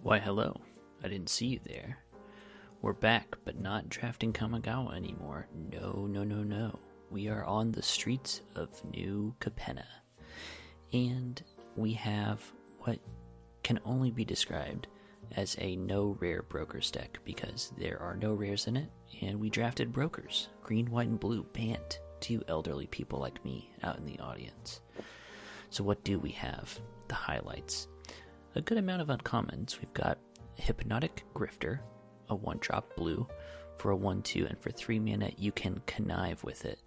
Why hello, I didn't see you there. We're back, but not drafting Kamigawa anymore. No. We are on the streets of New Capenna. And we have what can only be described as a no rare brokers deck because there are no rares in it, and we drafted brokers, green, white, and blue, banned to you elderly people like me out in the audience. So what do we have? The highlights. A good amount of uncommons. We've got Hypnotic Grifter, a 1-drop blue for a 1-2, and for 3 mana you can connive with it,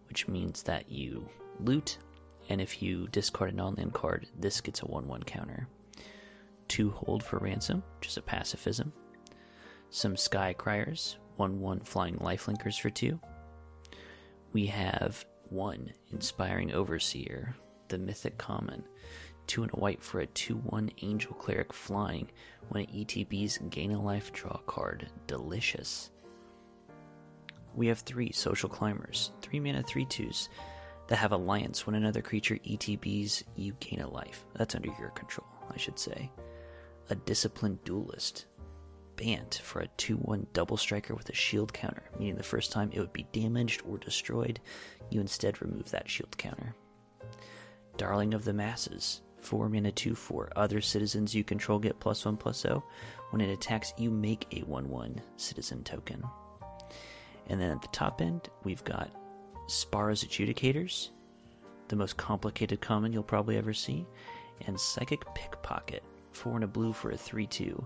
which means that you loot, and if you discard a non-land card, this gets a 1-1 counter. 2 Hold for Ransom, which is a pacifism. Some Sky Criers, 1-1 flying lifelinkers for 2. We have 1 Inspiring Overseer, the mythic common. 2 and a white for a 2-1 Angel Cleric flying. When it ETBs, gain a life, draw a card. Delicious. We have 3 Social Climbers, 3 mana 3/2s that have Alliance. When another creature ETBs, you gain a life. That's under your control, I should say. A Disciplined Duelist, Bant for a 2-1 double striker with a shield counter, meaning the first time it would be damaged or destroyed, you instead remove that shield counter. Darling of the Masses, 4 mana 2/4. Other citizens you control get +1/+0. When it attacks, you make a 1-1 citizen token. And then at the top end, we've got Spara's Adjudicators, the most complicated common you'll probably ever see, and Psychic Pickpocket, 4 and a blue for a 3/2.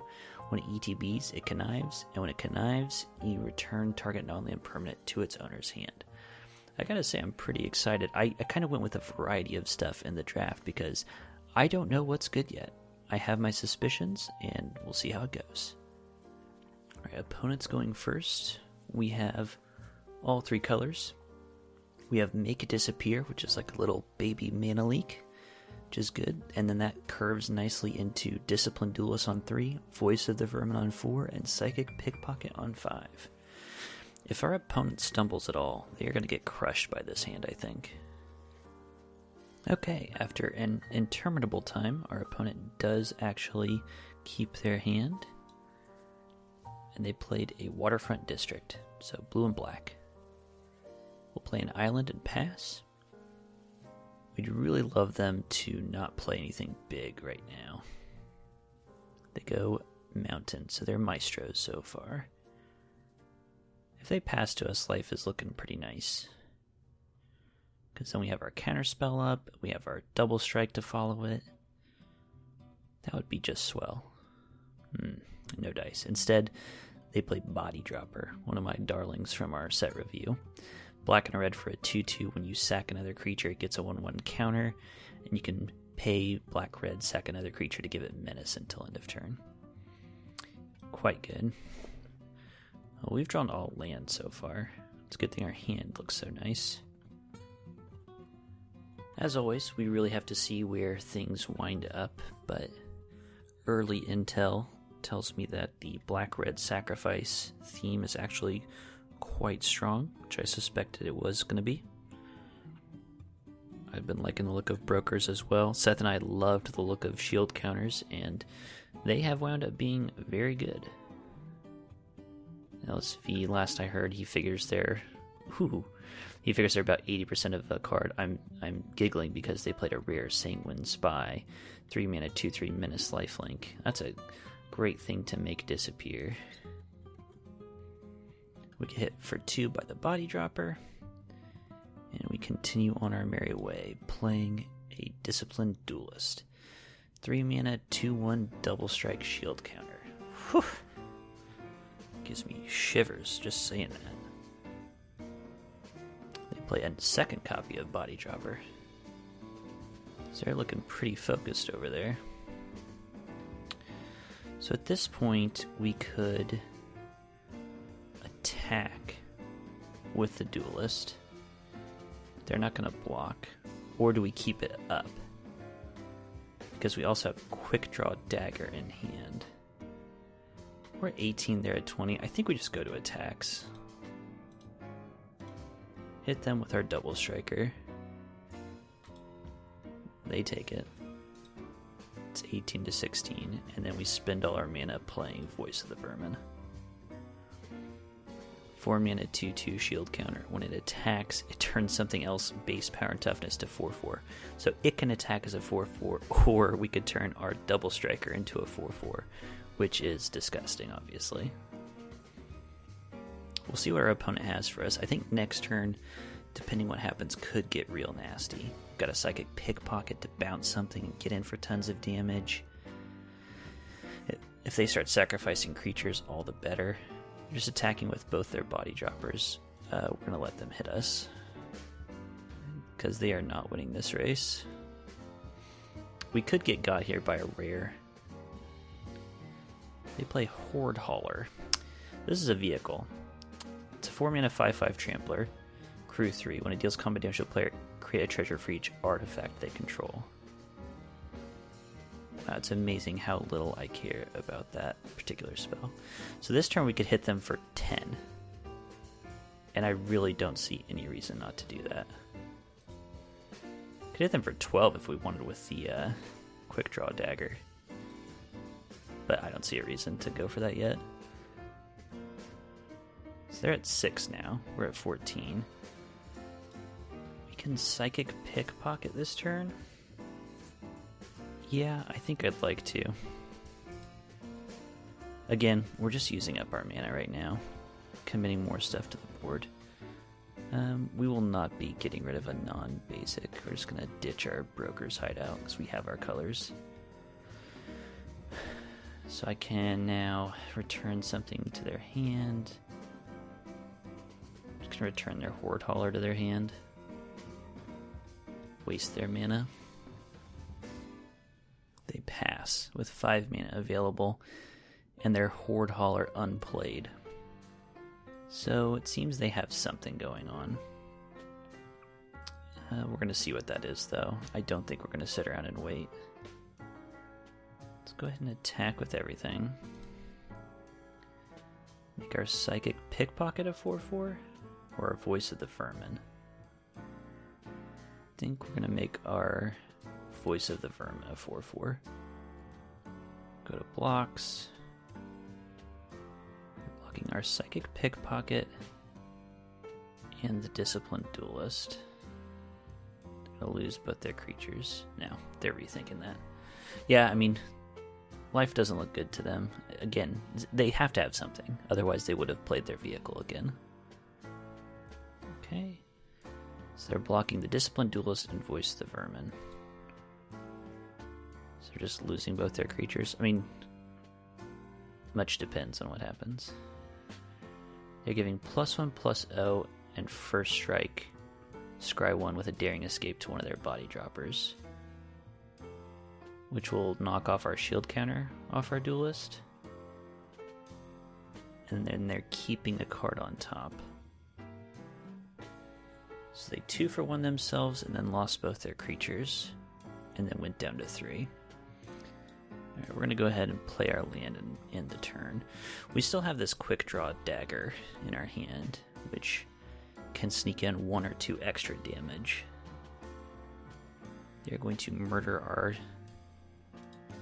When it ETBs, it connives, and when it connives, you return target non-land permanent to its owner's hand. I gotta say, I'm pretty excited. I kind of went with a variety of stuff in the draft because I don't know what's good yet. I have my suspicions, and we'll see how it goes. Alright, opponents going first. We have all 3 colors. We have Make It Disappear, which is like a little baby mana leak, which is good. And then that curves nicely into Disciplined Duelist on 3, Voice of the Vermin on 4, and Psychic Pickpocket on 5. If our opponent stumbles at all, they are going to get crushed by this hand, I think. Okay, after an interminable time, our opponent does actually keep their hand. And they played a Waterfront District, so blue and black. We'll play an island and pass. We'd really love them to not play anything big right now. They go mountain, so they're maestros so far. If they pass to us, life is looking pretty nice. Because then we have our counterspell up, we have our double strike to follow it. That would be just swell. No dice. Instead, they play Body Dropper, one of my darlings from our set review. Black and a red for a 2/2. When you sack another creature, it gets a 1-1 counter, and you can pay black-red, sack another creature to give it menace until end of turn. Quite good. Well, we've drawn all land so far. It's a good thing our hand looks so nice. As always, we really have to see where things wind up, but early intel tells me that the black-red sacrifice theme is actually quite strong, which I suspected it was going to be. I've been liking the look of brokers as well. Seth and I loved the look of shield counters, and they have wound up being very good. LSV, last I heard, he figures they're about 80% of the card. I'm giggling because they played a rare Sanguine Spy, 3 mana 2/3 Menace lifelink. That's a great thing to make disappear. We get hit for 2 by the Body Dropper, and we continue on our merry way, playing a Disciplined Duelist. 3 mana 2/1 double strike shield counter. Whew. Gives me shivers just saying that. They play a second copy of Body Dropper. So they're looking pretty focused over there. So at this point, we could attack with the Duelist. They're not going to block. Or do we keep it up? Because we also have Quick Draw Dagger in hand. We're at 18, they're at 20. I think we just go to attacks. Hit them with our double striker. They take it. That's 18 to 16. And then we spend all our mana playing Voice of the Vermin. 4 mana 2/2 shield counter. When it attacks, it turns something else base power and toughness to 4/4. So it can attack as a 4/4, or we could turn our double striker into a 4/4, which is disgusting, obviously. We'll see what our opponent has for us. I think next turn, depending what happens, could get real nasty. Got a Psychic Pickpocket to bounce something and get in for tons of damage. If they start sacrificing creatures, all the better. Just attacking with both their body droppers. We're going to let them hit us, because they are not winning this race. We could get got here by a rare. They play Horde Hauler. This is a vehicle. It's a 4 mana 5/5 Trampler. Crew 3. When it deals combat damage to a player, create a treasure for each artifact they control. It's amazing how little I care about that particular spell. So this turn we could hit them for 10. And I really don't see any reason not to do that. Could hit them for 12 if we wanted with the Quick Draw Dagger. But I don't see a reason to go for that yet. So they're at 6 now. We're at 14. We can Psychic Pickpocket this turn. Yeah, I think I'd like to. Again, we're just using up our mana right now. Committing more stuff to the board. We will not be getting rid of a non-basic. We're just going to ditch our Broker's Hideout because we have our colors. So I can now return something to their hand. I'm just going to return their Horde Hauler to their hand. Waste their mana. They pass with 5 mana available and their Horde Hauler unplayed. So it seems they have something going on. We're going to see what that is, though. I don't think we're going to sit around and wait. Let's go ahead and attack with everything. Make our Psychic Pickpocket a 4/4 or a Voice of the Vermin. I think we're going to make our Voice of the Vermin a 4/4. Go to blocks. We're blocking our Psychic Pickpocket and the Disciplined Duelist. They'll lose both their creatures. Now, they're rethinking that. Yeah, I mean, life doesn't look good to them. Again, they have to have something. Otherwise, they would have played their vehicle again. Okay. So they're blocking the Disciplined Duelist and Voice of the Vermin. So they're just losing both their creatures. I mean, much depends on what happens. They're giving +1/+0 and first strike. Scry 1 with a Daring Escape to one of their body droppers, which will knock off our shield counter off our duelist. And then they're keeping a card on top. So they 2-for-1 themselves and then lost both their creatures and then went down to 3. Alright, we're going to go ahead and play our land and end the turn. We still have this Quick Draw Dagger in our hand, which can sneak in 1 or 2 extra damage. They're going to murder our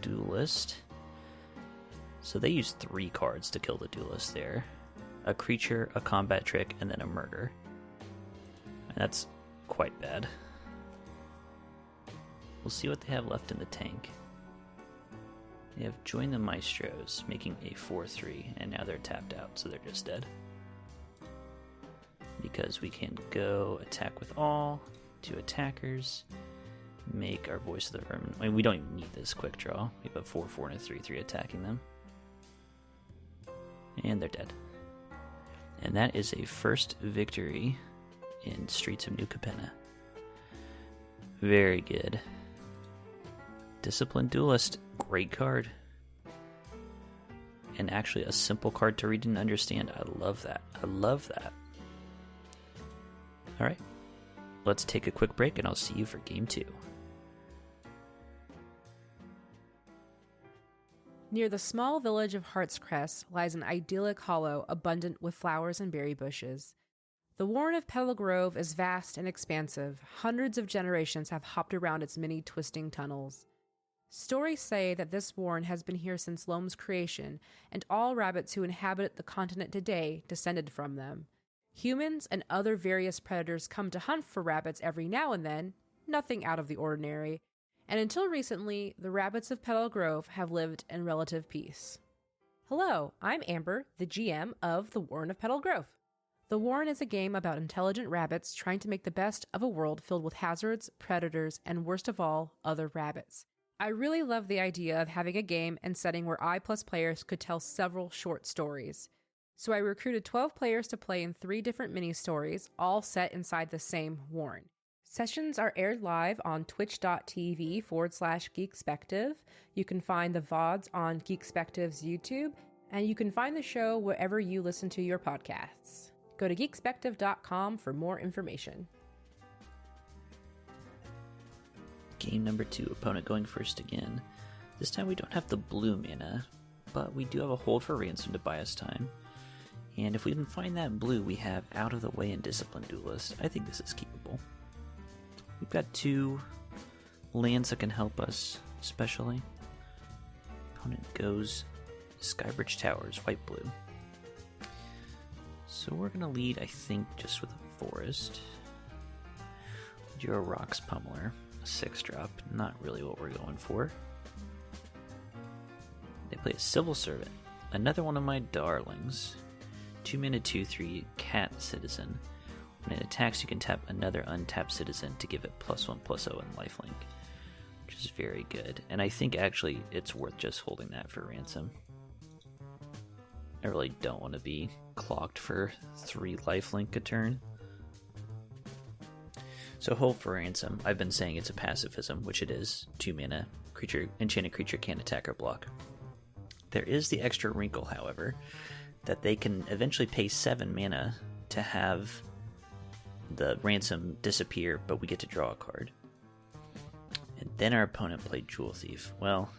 duelist. So they use 3 cards to kill the duelist there. A creature, a combat trick, and then a murder. And that's quite bad. We'll see what they have left in the tank. They have Join the Maestros, making a 4/3, and now they're tapped out, so they're just dead. Because we can go attack with all, 2 attackers, make our Voice of the Vermin. I mean, we don't even need this quick draw. We have a 4/4 and a 3/3 attacking them. And they're dead. And that is a first victory in Streets of New Capenna. Very good. Disciplined Duelist, great card. And actually a simple card to read and understand. I love that. I love that. Alright, let's take a quick break and I'll see you for Game 2. Near the small village of Heartscrest lies an idyllic hollow abundant with flowers and berry bushes. The warren of Petal Grove is vast and expansive. Hundreds of generations have hopped around its many twisting tunnels. Stories say that this warren has been here since Loam's creation, and all rabbits who inhabit the continent today descended from them. Humans and other various predators come to hunt for rabbits every now and then, nothing out of the ordinary, and until recently, the rabbits of Petal Grove have lived in relative peace. Hello, I'm Amber, the GM of The Warren of Petal Grove. The Warren is a game about intelligent rabbits trying to make the best of a world filled with hazards, predators, and worst of all, other rabbits. I really love the idea of having a game and setting where I plus players could tell several short stories. So I recruited 12 players to play in 3 different mini-stories, all set inside the same Warren. Sessions are aired live on twitch.tv/Geekspective. You can find the VODs on Geekspective's YouTube, and you can find the show wherever you listen to your podcasts. Go to geekspective.com for more information. Game number 2, opponent going first again. This time we don't have the blue mana, but we do have a hold for ransom to buy us time. And if we can find that blue, we have Out of the Way and Disciplined Duelist. I think this is keepable. We've got 2 lands that can help us, especially. Opponent goes Skybridge Towers, white-blue. So we're going to lead, I think, just with a forest. We do a Rocks Pummeler. 6-drop, not really what we're going for. They play a Civil Servant, another one of my darlings. 2 mana, 2/3 Cat Citizen. When it attacks, you can tap another untapped citizen to give it +1/+0 and lifelink, which is very good. And I think actually it's worth just holding that for ransom. I really don't want to be clocked for 3 lifelink a turn. So hold for ransom. I've been saying it's a pacifism, which it is. 2 mana, enchanted creature can't attack or block. There is the extra wrinkle, however, that they can eventually pay 7 mana to have the ransom disappear, but we get to draw a card. And then our opponent played Jewel Thief. Well,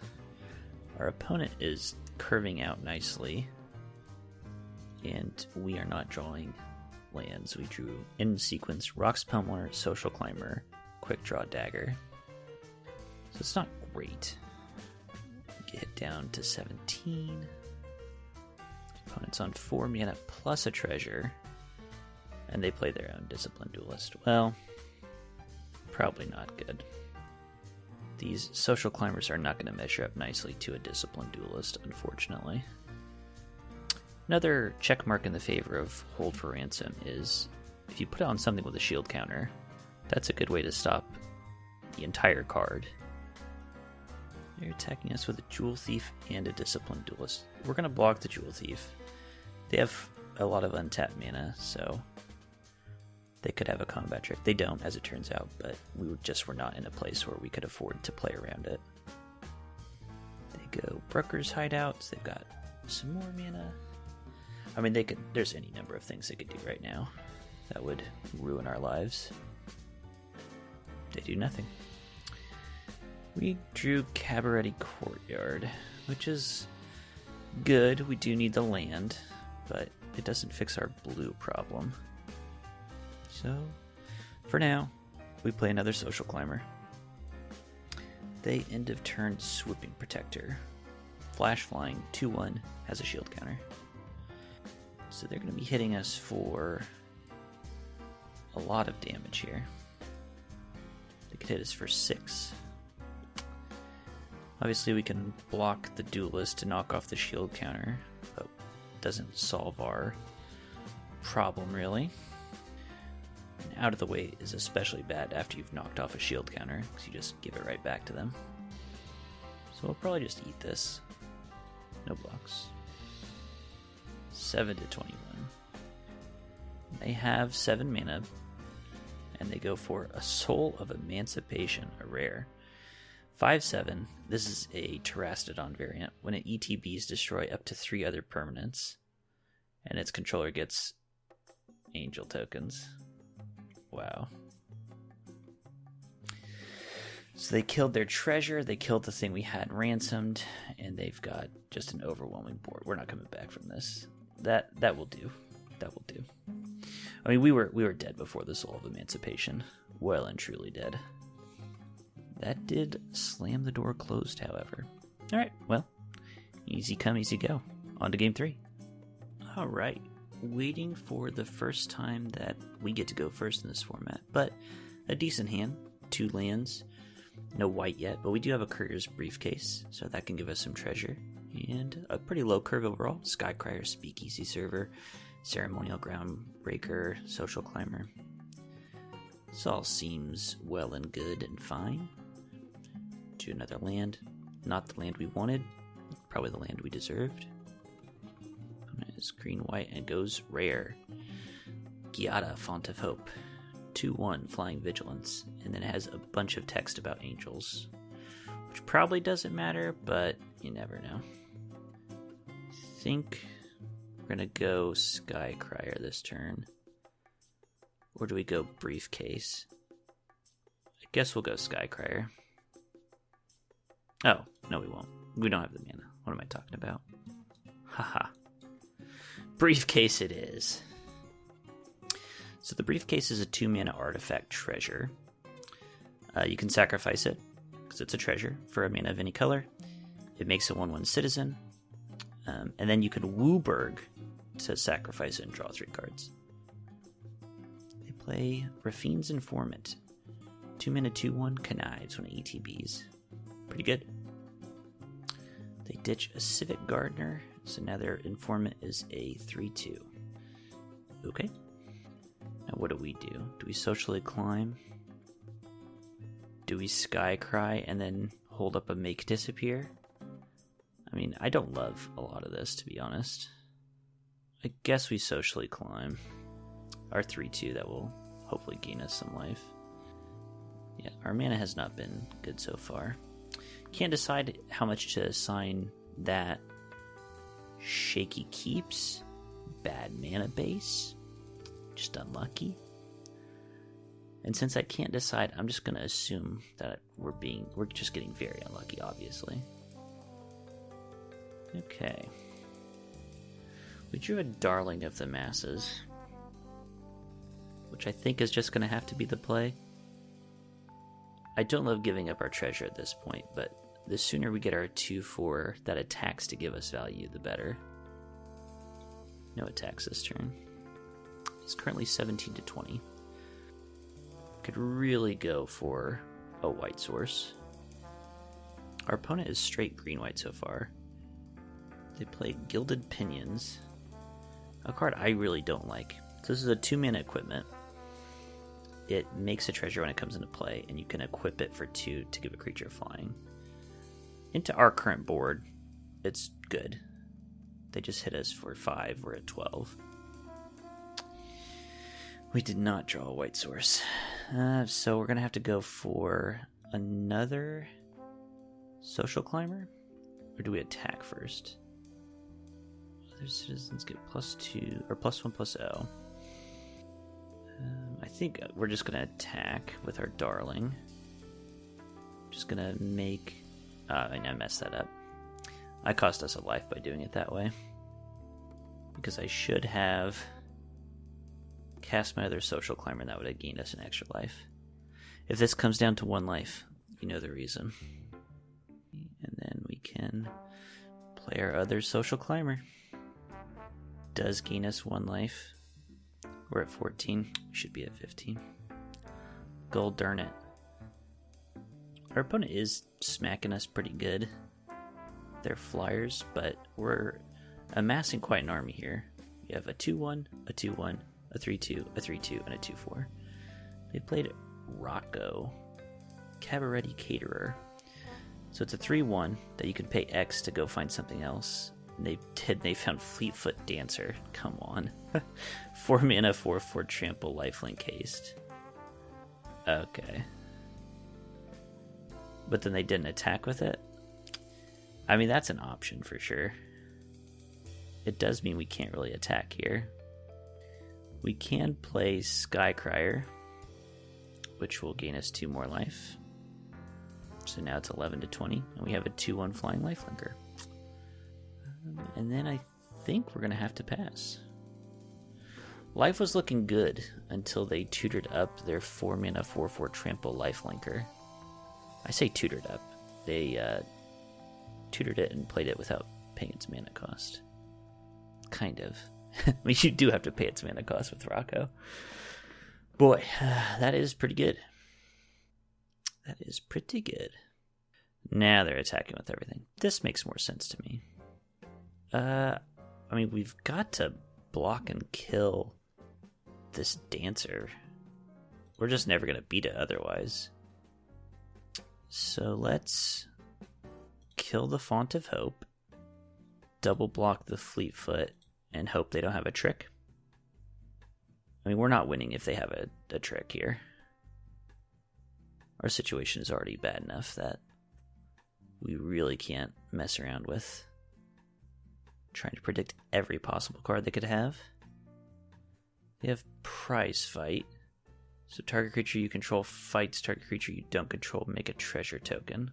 our opponent is curving out nicely, and we are not drawing lands. We drew in sequence Rocks Pummeler, Social Climber, Quick Draw Dagger. So it's not great. Get it down to 17. Opponent's on 4 mana plus a treasure, and they play their own Disciplined Duelist. Well, probably not good. These Social Climbers are not going to measure up nicely to a Disciplined Duelist, unfortunately. Another check mark in the favor of hold for ransom is if you put on something with a shield counter, that's a good way to stop the entire card. They're attacking us with a Jewel Thief and a Disciplined Duelist. We're going to block the Jewel Thief. They have a lot of untapped mana, so they could have a combat trick. They don't, as it turns out, but we were not in a place where we could afford to play around it. They go Broker's Hideouts. They've got some more mana. I mean, there's any number of things they could do right now that would ruin our lives. They do nothing. We drew Cabaret Courtyard, which is good. We do need the land, but it doesn't fix our blue problem. So, for now, we play another Social Climber. They end of turn Swooping Protector. Flash Flying 2/1 has a shield counter. So they're going to be hitting us for a lot of damage here. They could hit us for 6. Obviously we can block the Duelist to knock off the shield counter, but it doesn't solve our problem really. And Out of the Way is especially bad after you've knocked off a shield counter, because you just give it right back to them. So we'll probably just eat this. No blocks. 7-21. They have 7 mana, and they go for a Soul of Emancipation, a rare. 5/7. This is a Terastodon variant. When it ETBs, destroy up to 3 other permanents, and its controller gets angel tokens. Wow. So they killed their treasure, they killed the thing we had ransomed, and they've got just an overwhelming board. We're not coming back from this. That will do. That will do. I mean, we were dead before the Soul of Emancipation. Well and truly dead. That did slam the door closed, however. Alright, well, easy come, easy go. On to game 3. Alright, waiting for the first time that we get to go first in this format, but a decent hand. 2 lands. No white yet, but we do have a Courier's Briefcase, so that can give us some treasure. And a pretty low curve overall. Skycrier, Speakeasy Server, Ceremonial Groundbreaker, Social Climber. This all seems well and good and fine. To another land. Not the land we wanted. Probably the land we deserved. It's green-white and goes rare. Giada, Font of Hope. 2/1 Flying Vigilance. And then it has a bunch of text about angels. Which probably doesn't matter, but you never know. I think we're going to go Skycrier this turn. Or do we go Briefcase? I guess we'll go Skycrier. Oh, no we won't. We don't have the mana. What am I talking about? Haha. Briefcase it is. So the Briefcase is a 2-mana artifact treasure. You can sacrifice it, because it's a treasure, for a mana of any color. It makes a 1/1 citizen. And then you can Wooburg to sacrifice it and draw 3 cards. They play Rafine's Informant. 2-mana 2/1 Connives when it ETBs. Pretty good. They ditch a Civic Gardener, so now their Informant is a 3/2. Okay. Now what do? Do we socially climb? Do we Skycry and then hold up a Make Disappear? I mean, I don't love a lot of this, to be honest. I guess we socially climb. Our 3/2 that will hopefully gain us some life. Yeah, our mana has not been good so far. Can't decide how much to assign that. Shaky Keeps. Bad mana base. Just unlucky. And since I can't decide, I'm just going to assume that we're just getting very unlucky, obviously. Okay. We drew a Darling of the Masses, which I think is just going to have to be the play. I don't love giving up our treasure at this point, but the sooner we get our 2/4 that attacks to give us value, the better. No attacks this turn. It's currently 17-20. Could really go for a white source. Our opponent is straight green-white so far. They play Gilded Pinions, a card I really don't like. So this is a 2-mana equipment. It makes a treasure when it comes into play, and you can equip it for 2 to give a creature flying. Into our current board, it's good. They just hit us for 5, we're at 12. We did not draw a white source. So we're going to have to go for another Social Climber? Or do we attack first? Other citizens get +2, or +1/+0. I think we're just going to attack with our Darling. Just going to make... I messed that up. I cost us a life by doing it that way. Because I should have cast my other Social Climber, and that would have gained us an extra life. If this comes down to 1 life, you know the reason. And then we can play our other Social Climber. Does gain us 1 life. We're at 14. We should be at 15. Gold darn it. Our opponent is smacking us pretty good. They're flyers, but we're amassing quite an army here. We have a 2/1, a 2/1, a 3/2, a 3/2, and a 2/4. They played Rocco, Cabaret Caterer. So it's a 3/1 that you can pay X to go find something else. And they found Fleetfoot Dancer. Come on. 4 mana, 4/4 trample, lifelink haste. Okay. But then they didn't attack with it? I mean, that's an option for sure. It does mean we can't really attack here. We can play Skycrier, which will gain us 2 more life. So now it's 11-20, and we have a 2/1 flying lifelinker. And then I think we're going to have to pass. Life was looking good until they tutored up their 4 mana 4/4 trample lifelinker. I say tutored up. They tutored it and played it without paying its mana cost. Kind of. I mean, you do have to pay its mana cost with Rocco. Boy, that is pretty good. That is pretty good. Now they're attacking with everything. This makes more sense to me. I mean, we've got to block and kill this dancer. We're just never going to beat it otherwise. So let's kill the Font of Hope, double block the Fleetfoot, and hope they don't have a trick. I mean, we're not winning if they have a trick here. Our situation is already bad enough that we really can't mess around with trying to predict every possible card they could have. They have Prize Fight. So target creature you control fights target creature you don't control, make a treasure token.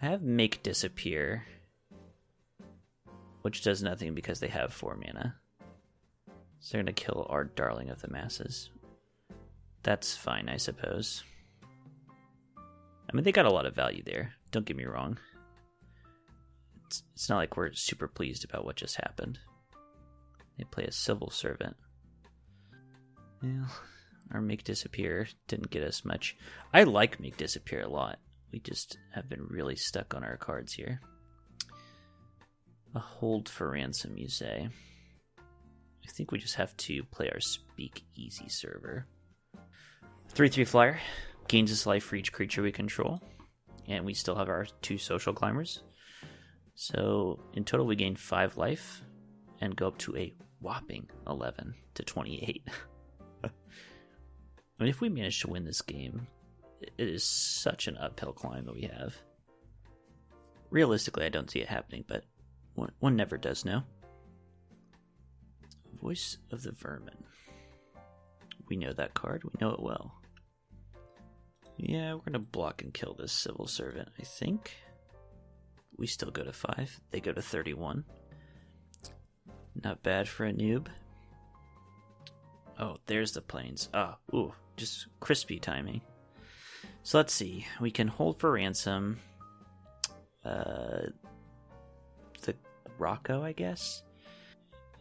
I have Make Disappear, which does nothing because they have 4 mana. So they're going to kill our Darling of the Masses. That's fine, I suppose. I mean, they got a lot of value there. Don't get me wrong. It's not like we're super pleased about what just happened. They play a Civil Servant. Well, our Make Disappear didn't get us much. I like Make Disappear a lot. We just have been really stuck on our cards here. A Hold for Ransom, you say? I think we just have to play our Speak Easy server. 3/3 flyer. Gains us life for each creature we control. And we still have our 2 social climbers. So in total we gain 5 life and go up to a whopping 11 to 28. I mean, if we manage to win this game, it is such an uphill climb that we have. Realistically, I don't see it happening, but one never does know. Voice of the Vermin. We know that card. We know it well. Yeah, we're going to block and kill this Civil Servant, I think. We still go to 5. They go to 31. Not bad for a noob. Oh, there's the plains. Ah, ooh, just crispy timing. So let's see. We can hold for ransom the Rocco, I guess.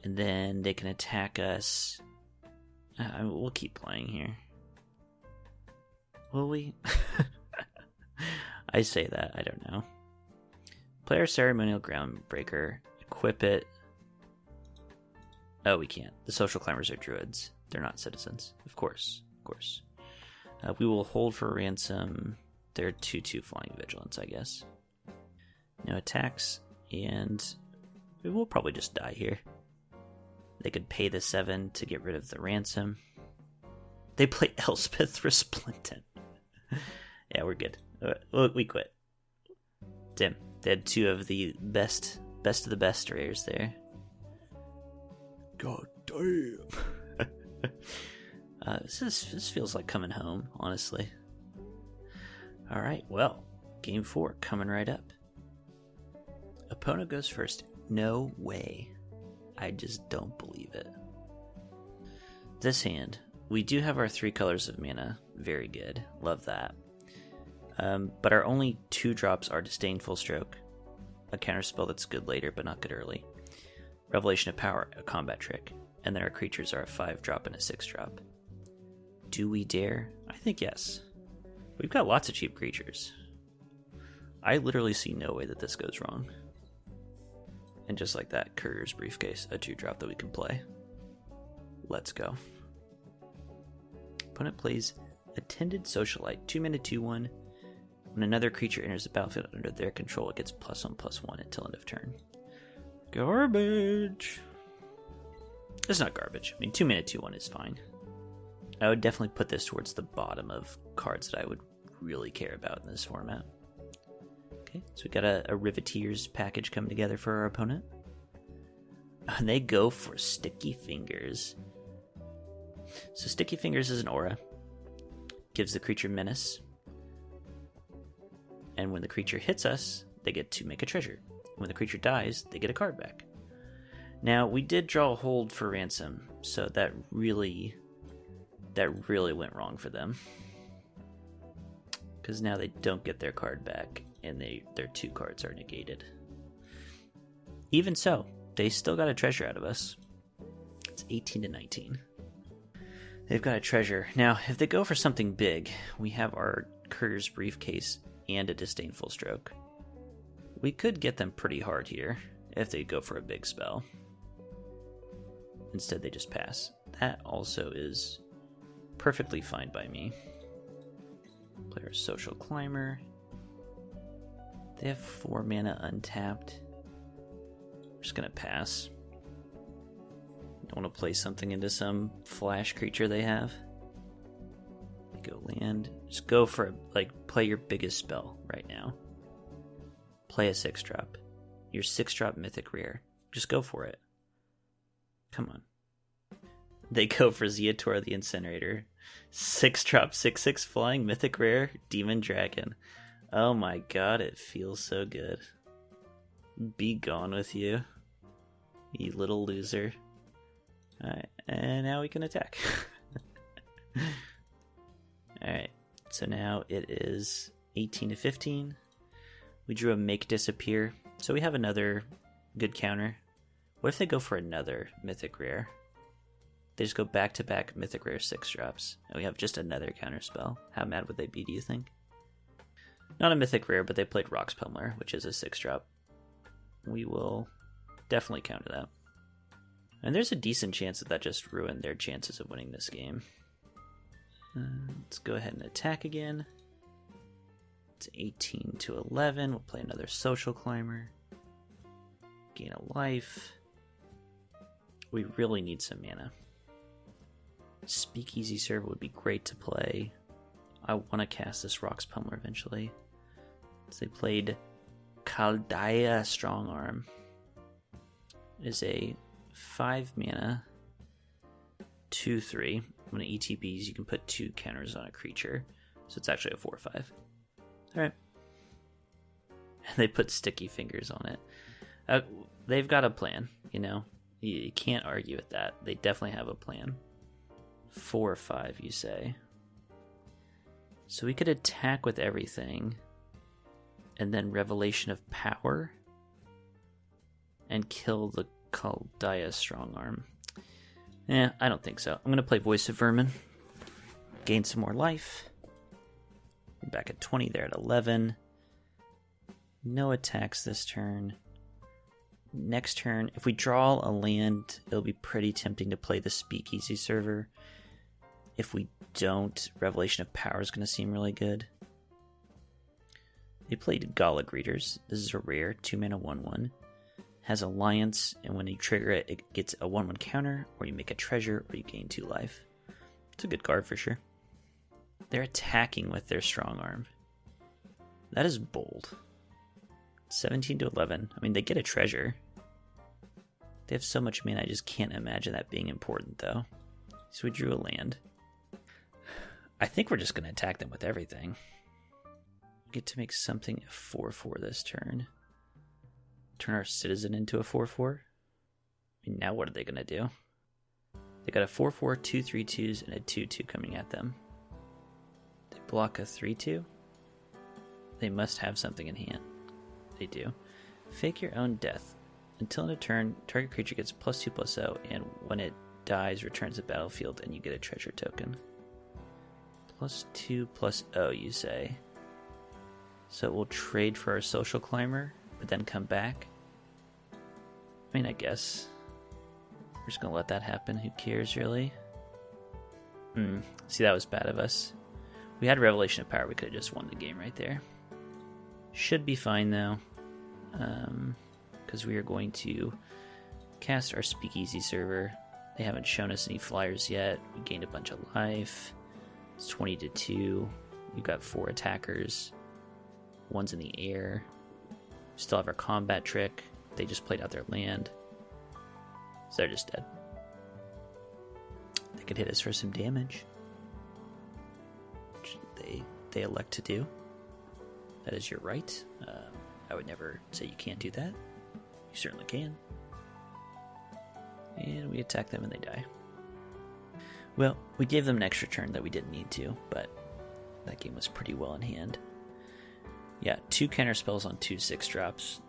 And then they can attack us. We'll keep playing here. Will we? I say that. I don't know. Play our Ceremonial Groundbreaker. Equip it. Oh, we can't. The Social Climbers are druids. They're not citizens. Of course. Of course. We will hold for ransom. They're 2/2 Flying Vigilance, I guess. No attacks. And we will probably just die here. They could pay the 7 to get rid of the ransom. They play Elspeth Resplendent. Yeah, we're good. We quit. Damn. They had 2 of the best of the best rares there. God damn. This feels like coming home, honestly. Alright, well, game 4 coming right up. Opponent goes first. No way. I just don't believe it. This hand, we do have our 3 colors of mana. Very good. Love that. But our only 2 drops are Disdainful Stroke, a counterspell that's good later but not good early. Revelation of Power, a combat trick. And then our creatures are a 5-drop and a 6-drop. Do we dare? I think yes. We've got lots of cheap creatures. I literally see no way that this goes wrong. And just like that, Courier's Briefcase, a 2-drop that we can play. Let's go. Opponent plays Attended Socialite, 2 mana 2/1. When another creature enters the battlefield under their control, it gets +1/+1 until end of turn. Garbage! It's not garbage. I mean, 2 mana 2/1 is fine. I would definitely put this towards the bottom of cards that I would really care about in this format. Okay, so we got a Riveteers package coming together for our opponent. And they go for Sticky Fingers. So Sticky Fingers is an aura. Gives the creature menace. And when the creature hits us, they get to make a treasure. When the creature dies, they get a card back. Now, we did draw a hold for ransom, so that really went wrong for them. Because now they don't get their card back, and their 2 cards are negated. Even so, they still got a treasure out of us. It's 18 to 19. They've got a treasure. Now, if they go for something big, we have our Courier's Briefcase and a Disdainful Stroke. We could get them pretty hard here if they go for a big spell. Instead, they just pass. That also is perfectly fine by me. Play our Social Climber. They have 4 mana untapped. I'm just going to pass. Don't want to play something into some flash creature they have. They go land. Just go for, play your biggest spell right now. Play a 6-drop. Your 6-drop Mythic Rare. Just go for it. Come on. They go for Zeator the Incinerator. 6-drop, 6/6 flying Mythic Rare Demon Dragon. Oh my god, it feels so good. Be gone with you, you little loser. Alright, and now we can attack. Alright, so now it is 18 to 15. We drew a Make Disappear, so we have another good counter. What if they go for another Mythic Rare? They just go back-to-back Mythic Rare 6-drops, and we have just another counter spell. How mad would they be, do you think? Not a Mythic Rare, but they played Rock's Pummeler, which is a 6-drop. We will definitely counter that. And there's a decent chance that just ruined their chances of winning this game. Let's go ahead and attack again. It's 18 to 11. We'll play another Social Climber. Gain a life. We really need some mana. Speakeasy Server would be great to play. I want to cast this Rock's Pummeler eventually. So they played Kaldaya Strongarm. It is a 5 mana, 2/3. When it ETBs, you can put 2 counters on a creature. So it's actually a 4/5. Alright. They put Sticky Fingers on it. They've got a plan, you know. You can't argue with that. They definitely have a plan. 4/5, you say. So we could attack with everything, and then Revelation of Power, and kill the Kaldaya Strongarm. I don't think so. I'm going to play Voice of Vermin. Gain some more life. We're back at 20, there at 11. No attacks this turn. Next turn, if we draw a land, it'll be pretty tempting to play the Speakeasy Server. If we don't, Revelation of Power is going to seem really good. They played Gala Greeters. This is a rare, 2 mana 1/1. Has Alliance, and when you trigger it, it gets a 1/1 counter, or you make a treasure, or you gain 2 life. It's a good card for sure. They're attacking with their Strongarm. That is bold. 17 to 11. I mean, they get a treasure. They have so much mana, I just can't imagine that being important, though. So we drew a land. I think we're just going to attack them with everything. We get to make something a 4/4 this turn. Turn our Citizen into a 4/4. I mean, now what are they going to do? They got a 4/4, 2 3/2s, and a 2/2 coming at them. They block a 3/2. They must have something in hand. They do. Fake your own death. Until end of turn, target creature gets +2/+0, and when it dies, returns to the battlefield, and you get a treasure token. +2/+0, you say. So we'll trade for our Social Climber, but then come back. I mean, I guess we're just gonna let that happen. Who cares, really? See, that was bad of us. We had Revelation of Power. We could have just won the game right there. Should be fine, though. Because we are going to cast our Speakeasy Server. They haven't shown us any flyers yet. We gained a bunch of life. It's 20 to 2. We've got 4 attackers. One's in the air. Still have our combat trick. They just played out their land. So they're just dead. They could hit us for some damage. Which they elect to do. That is your right. I would never say you can't do that. You certainly can. And we attack them and they die. Well, we gave them an extra turn that we didn't need to, but That game was pretty well in hand. Yeah, 2 counter spells on 2 6-drops.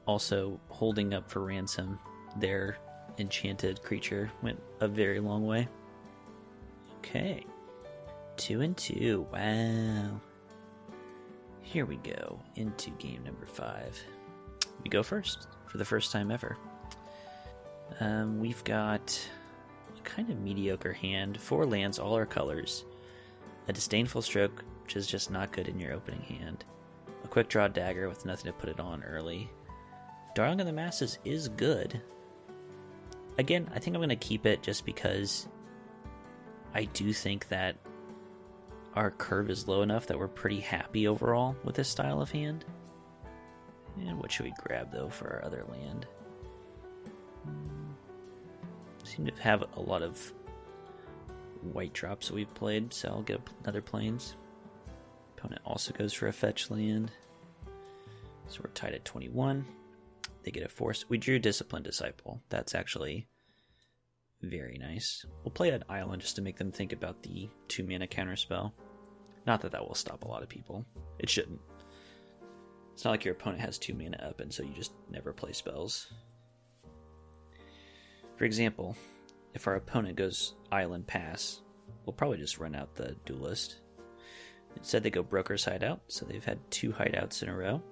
Also, holding up for ransom their enchanted creature went a very long way. Okay. 2 and 2. Wow. Here we go into game number 5. We go first for the first time ever. We've got a kind of mediocre hand. 4 lands, all our colors. A disdainful stroke, which is just not good in your opening hand. A quick draw dagger with nothing to put it on early. Darling of the Masses is good. Again, I think I'm going to keep it just because I do think that our curve is low enough that we're pretty happy overall with this style of hand. And what should we grab, though, for our other land? Seem to have a lot of white drops that we've played, so I'll get another plains. Opponent also goes for a fetch land. So we're tied at 21. They get a force. We drew Disciplined Disciple. That's actually very nice. We'll play an island just to make them think about the 2-mana counterspell. Not that that will stop a lot of people. It shouldn't. It's not like your opponent has 2 mana up and so you just never play spells. For example, if our opponent goes Island Pass, we'll probably just run out the Duelist. Instead they go Broker's Hideout, so they've had 2 hideouts in a row.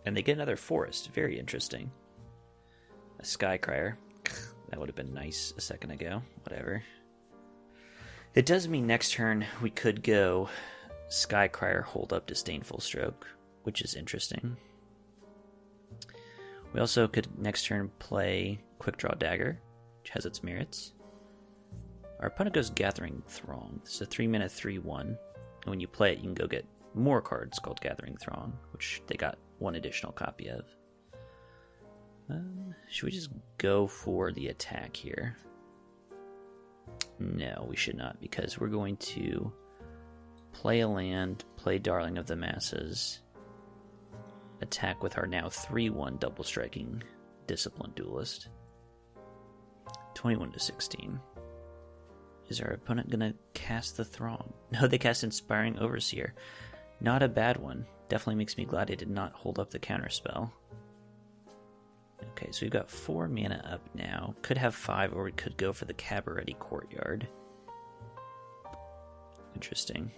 And they get another Forest, very interesting. A Skycrier. That would have been nice a second ago, whatever. It does mean next turn we could go Skycrier, hold up Disdainful Stroke, which is interesting. We also could next turn play Quick Draw Dagger, which has its merits. Our opponent goes Gathering Throng. This is a 3-mana 3/1. And when you play it, you can go get more cards called Gathering Throng, which they got 1 additional copy of. Should we just go for the attack here? No, we should not, because we're going to play a land, play Darling of the Masses, attack with our now 3/1 double striking Disciplined Duelist. 21-16. Is our opponent going to cast the Throng? No, they cast Inspiring Overseer. Not a bad one. Definitely makes me glad I did not hold up the counterspell. Okay, so we've got 4 mana up now. Could have 5, or we could go for the Cabaretti Courtyard. Interesting.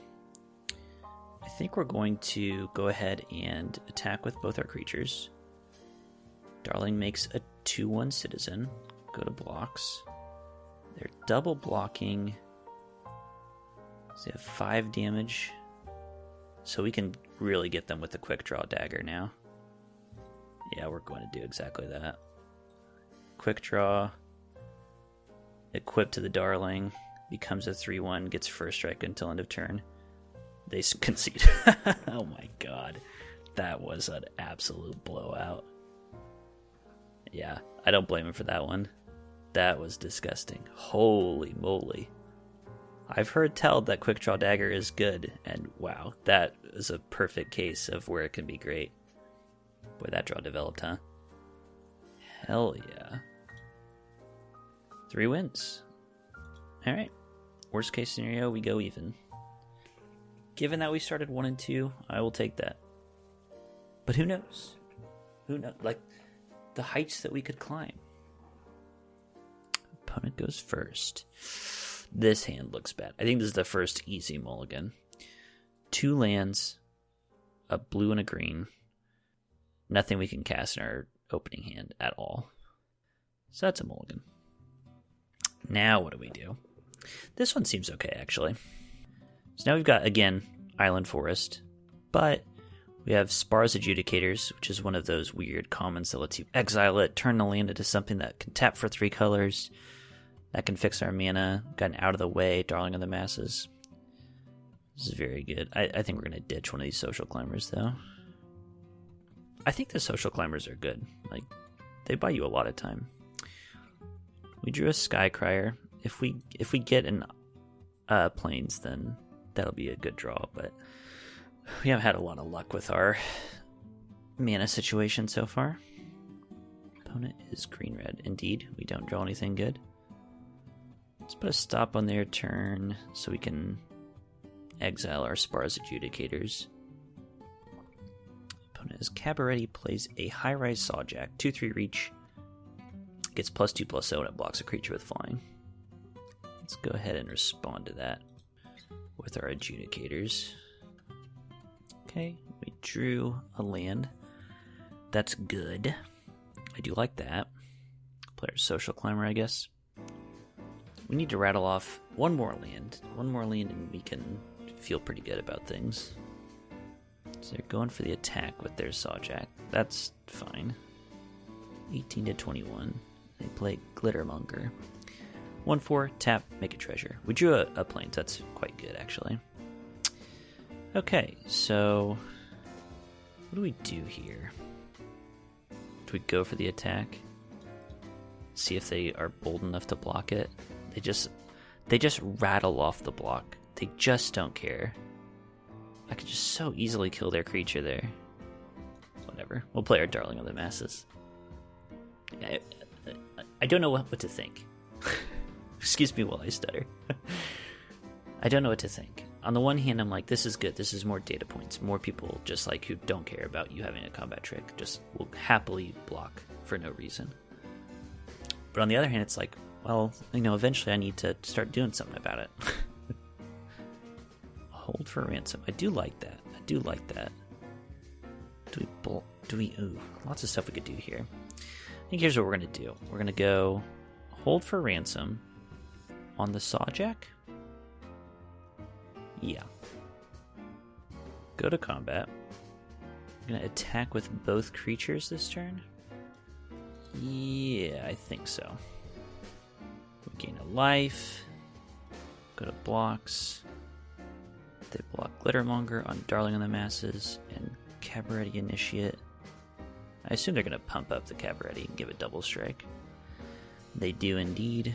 I think we're going to go ahead and attack with both our creatures. Darling makes a 2/1 citizen. Go to blocks. They're double blocking. So they have 5 damage. So we can really get them with the Quick Draw Dagger now. Yeah, we're going to do exactly that. Quick Draw. Equip to the Darling. Becomes a 3/1. Gets first strike until end of turn. They concede. Oh my god. That was an absolute blowout. Yeah, I don't blame him for that one. That was disgusting. Holy moly. I've heard tell that Quick Draw Dagger is good, and wow, that is a perfect case of where it can be great. Boy, that draw developed, huh? Hell yeah. 3 wins. Alright. Worst case scenario, we go even. Given that we started 1 and 2, I will take that. But who knows? Who knows? Like, the heights that we could climb. Opponent goes first. This hand looks bad. I think this is the first easy mulligan. 2 lands, a blue and a green. Nothing we can cast in our opening hand at all. So that's a mulligan. Now what do we do? This one seems okay, actually. So now we've got, again, Island Forest. But we have Spar's Adjudicators, which is one of those weird commons that lets you exile it, turn the land into something that can tap for 3 colors. That can fix our mana. Got an out of the way, Darling of the Masses. This is very good. I think we're going to ditch one of these Social Climbers, though. I think the Social Climbers are good. Like, they buy you a lot of time. We drew a Skycrier. If we get an Plains, then that'll be a good draw, but we haven't had a lot of luck with our mana situation so far. Opponent is green-red. Indeed, we don't draw anything good. Let's put a stop on their turn so we can exile our Spar's Adjudicators. Opponent is Cabaretti, plays a high-rise Sawjack, 2/3 reach. Gets +2/+0 and it blocks a creature with flying. Let's go ahead and respond to that with our Adjudicators. Okay, we drew a land. That's good. I do like that. Player's Social Climber, I guess. We need to rattle off one more land. One more land and we can feel pretty good about things. So they're going for the attack with their Sawjack. That's fine. 18 to 21. They play Glittermonger. 1/4, tap, make a treasure. We drew a plains. That's quite good, actually. Okay, so what do we do here? Do we go for the attack? See if they are bold enough to block it? They just rattle off the block. They just don't care. I could just so easily kill their creature there. Whatever. We'll play our Darling of the Masses. I don't know what to think. Excuse me while I stutter. I don't know what to think. On the one hand, I'm like, this is good. This is more data points. More people just like who don't care about you having a combat trick just will happily block for no reason. But on the other hand, it's like, well, eventually I need to start doing something about it. Hold for ransom. I do like that. Ooh, lots of stuff we could do here. I think here's what we're going to do. We're going to go hold for ransom on the Sawjack. Yeah. Go to combat. I'm going to attack with both creatures this turn. Yeah, I think so. We gain a life. Go to blocks. They block Glittermonger on Darling of the Masses and Cabaretti Initiate. I assume they're going to pump up the Cabaretti and give it double strike. They do indeed.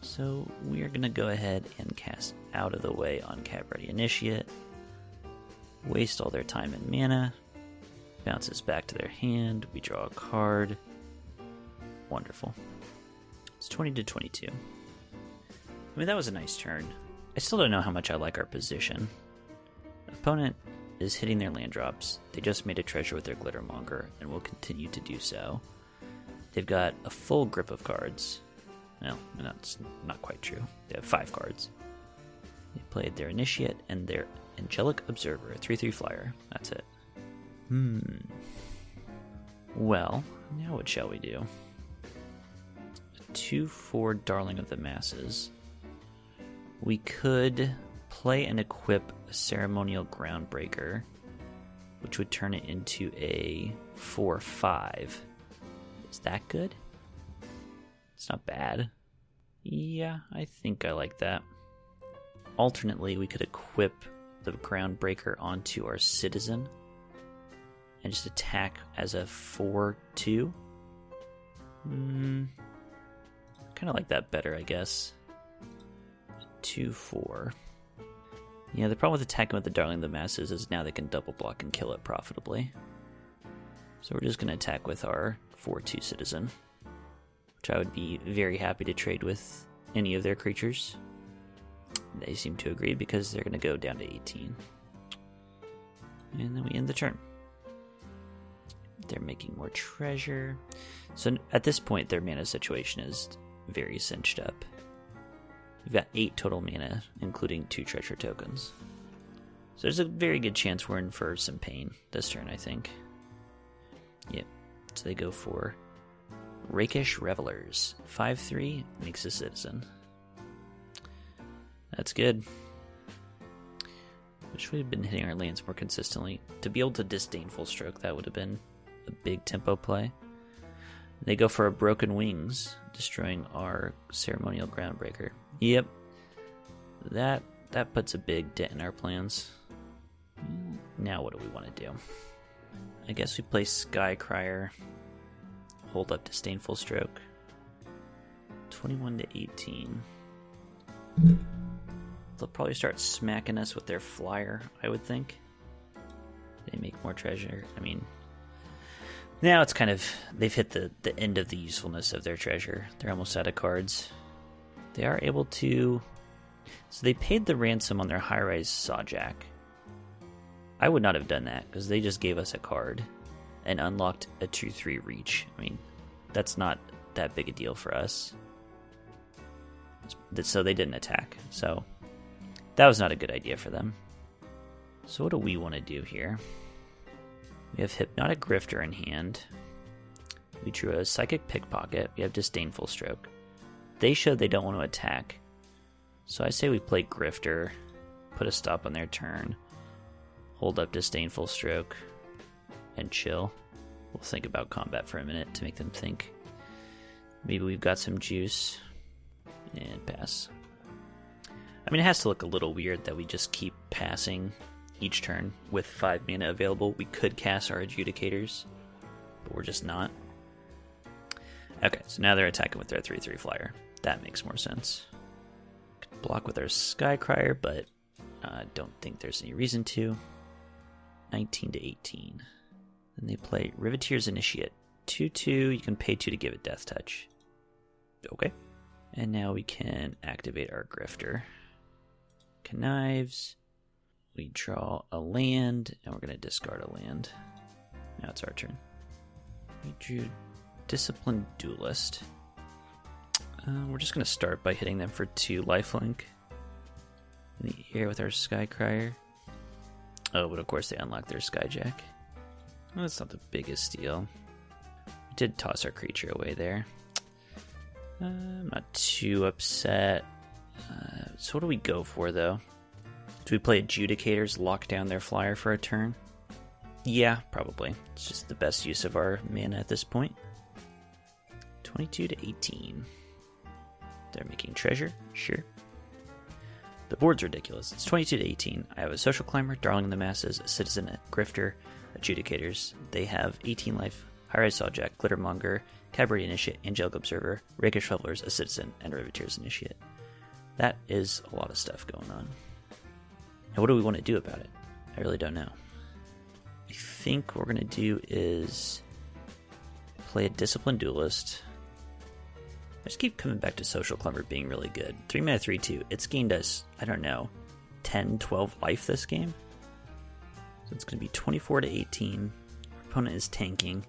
So we are going to go ahead and cast Out of the Way on Cabaretti Initiate. Waste all their time and mana. Bounces back to their hand. We draw a card. Wonderful. It's 20 to 22. I mean, that was a nice turn. I still don't know how much I like our position. Opponent is hitting their land drops. They just made a treasure with their Glittermonger and will continue to do so. They've got a full grip of cards. Well, that's not quite true. They have 5 cards. They played their Initiate and their Angelic Observer, a 3/3 flyer. That's it. Well, now what shall we do? A 2/4 Darling of the Masses. We could play and equip a Ceremonial Groundbreaker, which would turn it into a 4/5. Is that good? It's not bad. Yeah, I think I like that. Alternately, we could equip the Groundbreaker onto our Citizen and just attack as a 4/2. Kind of like that better, I guess. 2/4. Yeah, the problem with attacking with the Darling of the Masses is now they can double block and kill it profitably. So we're just going to attack with our 4/2 Citizen, which I would be very happy to trade with any of their creatures. They seem to agree because they're going to go down to 18. And then we end the turn. They're making more treasure. So at this point, their mana situation is very cinched up. We've got 8 total mana, including 2 treasure tokens. So there's a very good chance we're in for some pain this turn, I think. Yep. So they go for Rakish Revelers. 5/3 makes a Citizen. That's good. Wish we'd been hitting our lands more consistently. To be able to Disdainful Stroke, that would have been a big tempo play. They go for a Broken Wings, destroying our Ceremonial Groundbreaker. Yep. That puts a big dent in our plans. Now what do we want to do? I guess we play Skycrier. Hold up Disdainful Stroke. 21 to 18. They'll probably start smacking us with their flyer, I would think. They make more treasure. I mean, now it's kind of, they've hit the end of the usefulness of their treasure. They're almost out of cards. They are able to So they paid the ransom on their high-rise Sawjack. I would not have done that, because they just gave us a card and unlocked a 2-3 reach. I mean, that's not that big a deal for us. So they didn't attack. So that was not a good idea for them. So what do we want to do here? We have Hypnotic Grifter in hand. We drew a Psychic Pickpocket. We have Disdainful Stroke. They showed they don't want to attack. So I say we play Grifter, put a stop on their turn, hold up Disdainful Stroke, and chill. We'll think about combat for a minute to make them think. Maybe we've got some juice. And pass. I mean, it has to look a little weird that we just keep passing each turn with 5 mana available. We could cast our Adjudicators, but we're just not. Okay, so now they're attacking with their 3-3 flyer. That makes more sense. Could block with our Skycrier, but I don't think there's any reason to. 19 to 18. Then they play Riveteer's Initiate. 2-2, you can pay 2 to give it Death Touch. Okay. And now we can activate our Grifter. Connives. We draw a land, and we're going to discard a land. Now it's our turn. We drew Disciplined Duelist. We're just going to start by hitting them for 2 lifelink. In the air with our Skycrier. Oh, but of course they unlock their Skyjack. Well, that's not the biggest deal. We did toss our creature away there. I'm not too upset. So what do we go for, though? Do we play Adjudicators, lock down their flyer for a turn? Yeah, probably. It's just the best use of our mana at this point. 22 to 18. They're making treasure? Sure. The board's ridiculous. It's 22 to 18. I have a Social Climber, Darling of the Masses, a Citizen, a Grifter, Adjudicators. They have 18 life, High-Rise Sawjack, Glittermonger, Cabaret Initiate, Angelic Observer, Rakish Revelers, a Citizen, and Riveteer's Initiate. That is a lot of stuff going on. Now, what do we want to do about it? I really don't know. I think what we're going to do is play a Disciplined Duelist. I just keep coming back to Social Climber being really good. 3 mana, 3-2. It's gained us, I don't know, 10, 12 life this game. So it's going to be 24 to 18. Our opponent is tanking.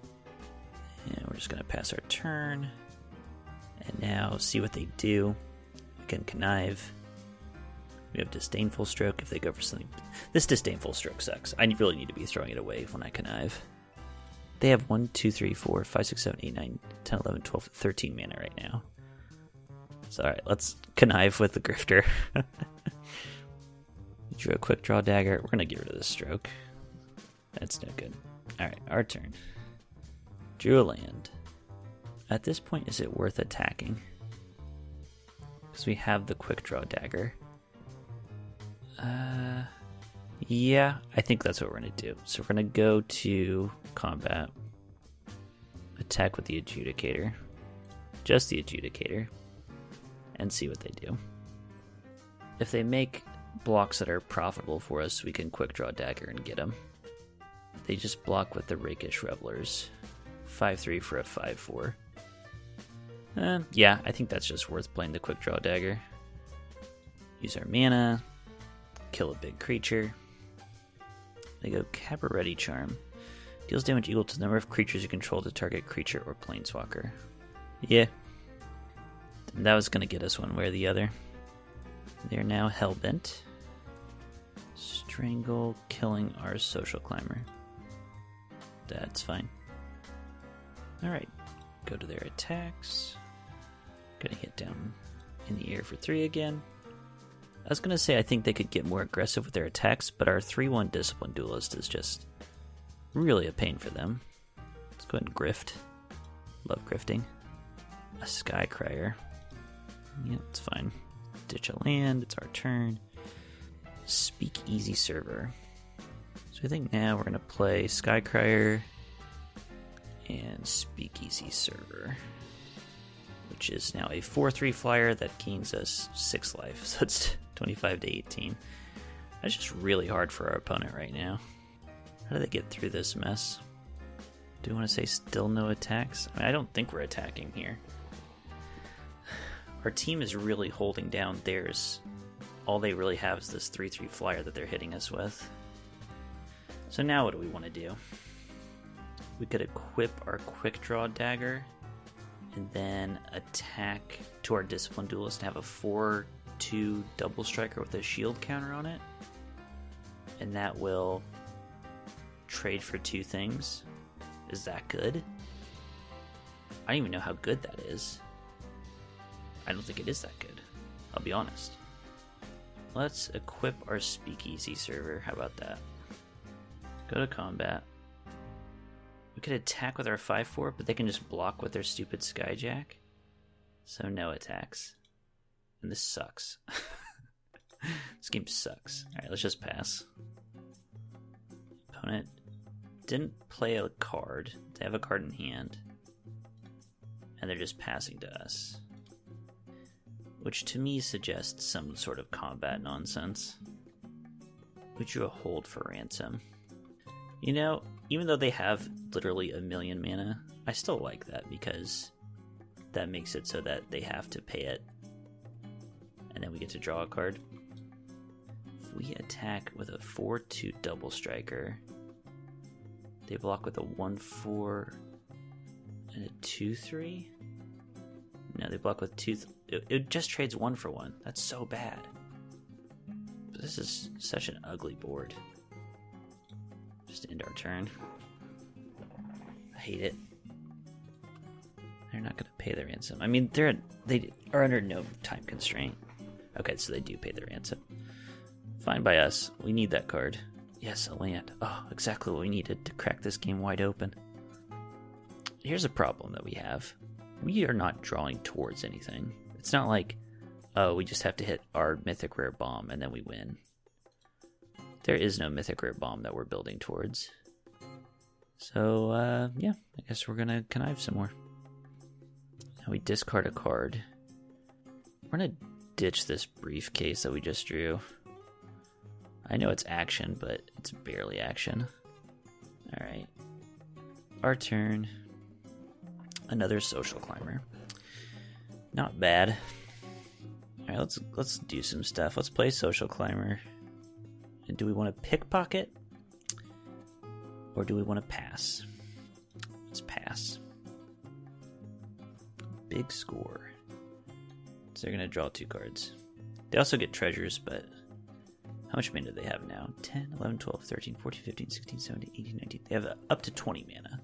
And we're just going to pass our turn. And now see what they do. We can connive. We have Disdainful Stroke if they go for something. This Disdainful Stroke sucks. I really need to be throwing it away when I connive. They have 1, 2, 3, 4, 5, 6, 7, 8, 9, 10, 11, 12, 13 mana right now. So alright, let's connive with the Grifter. We drew a quick draw dagger. We're going to get rid of this stroke. That's no good. Alright, our turn. Drew a land. At this point, is it worth attacking? Because we have the quick draw dagger. Yeah, I think that's what we're going to do. So we're going to go to combat. Attack with the Adjudicator. Just the Adjudicator. And see what they do. If they make blocks that are profitable for us, we can quick draw dagger and get them. They just block with the Rakish Revelers. 5-3 for a 5-4. Yeah, I think that's just worth playing the quick draw dagger. Use our mana. Kill a big creature. They go Cabaret Charm. Deals damage equal to the number of creatures you control to target creature or planeswalker. Yeah. That was going to get us one way or the other. They're now Hellbent. Strangle, killing our Social Climber. That's fine. Alright, go to their attacks. Gonna hit down in the air for 3 again. I was gonna say I think they could get more aggressive with their attacks, but our 3-1 Disciplined Duelist is just really a pain for them. Let's go ahead and grift. Love grifting. A Skycrier. Yeah, it's fine. Ditch a land, it's our turn. Speakeasy Server. So I think now we're gonna play Skycrier and Speakeasy Server, which is now a 4-3 flyer that gains us 6 life, so it's 25 to 18. That's just really hard for our opponent right now. How do they get through this mess? Do you want to say still no attacks? I mean, I don't think we're attacking here. Our team is really holding down theirs all they really have is this 3/3 flyer that they're hitting us with. So now what do we want to do? We could equip our quick draw dagger and then attack to our discipline duelist and have a 4/2 double striker with a shield counter on it. And that will trade for 2 things. Is that good? I don't even know how good that is. I don't think it is that good. I'll be honest. Let's equip our speakeasy server. How about that? Go to combat. We could attack with our 5/4, but they can just block with their stupid Skyjack. So no attacks. And this sucks. This game sucks. Alright, let's just pass. Opponent didn't play a card. They have a card in hand. And they're just passing to us. Which to me suggests some sort of combat nonsense. We drew a hold for ransom. You know, even though they have literally 1,000,000 mana, I still like that because that makes it so that they have to pay it. And then we get to draw a card. If we attack with a 4/2 double striker, they block with a 1/4 and a 2/3? No, they block with 2... It just trades 1 for 1. That's so bad. But this is such an ugly board. Just end our turn. I hate it. They're not going to pay the ransom. I mean, they are under no time constraint. Okay, so they do pay the ransom. Fine by us. We need that card. Yes, a land. Oh, exactly what we needed to crack this game wide open. Here's a problem that we have. We are not drawing towards anything. It's not like, oh, we just have to hit our mythic rare bomb and then we win. There is no mythic rare bomb that we're building towards. So, yeah, I guess we're gonna connive some more. Now we discard a card. We're gonna ditch this briefcase that we just drew. I know it's action, but it's barely action. Alright. Our turn. Another social climber. Not bad. Alright, let's do some stuff. Let's play social climber. And do we want to pickpocket? Or do we want to pass? Let's pass. Big score. So they're going to draw 2 cards. They also get treasures, but how much mana do they have now? 10, 11, 12, 13, 14, 15, 16, 17, 18, 19. They have up to 20 mana.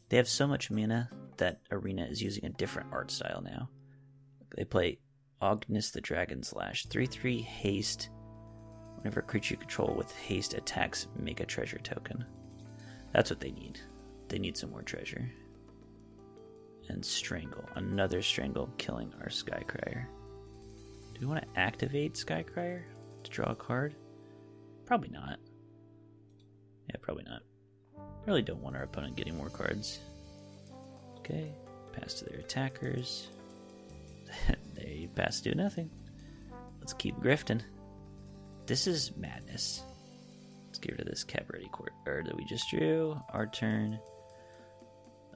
They have so much mana that Arena is using a different art style now. They play Ognis the Dragon Slash. 3/3 haste. Whenever a creature you control with haste attacks, make a treasure token. That's what they need. They need some more treasure. And Strangle. Another Strangle killing our Skycrier. Do we want to activate Skycrier to draw a card? Probably not. Yeah, probably not. Really don't want our opponent getting more cards. Okay, pass to their attackers. They pass to do nothing. Let's keep grifting. This is madness. Let's get rid of this Cabaret Courtyard that we just drew. Our turn.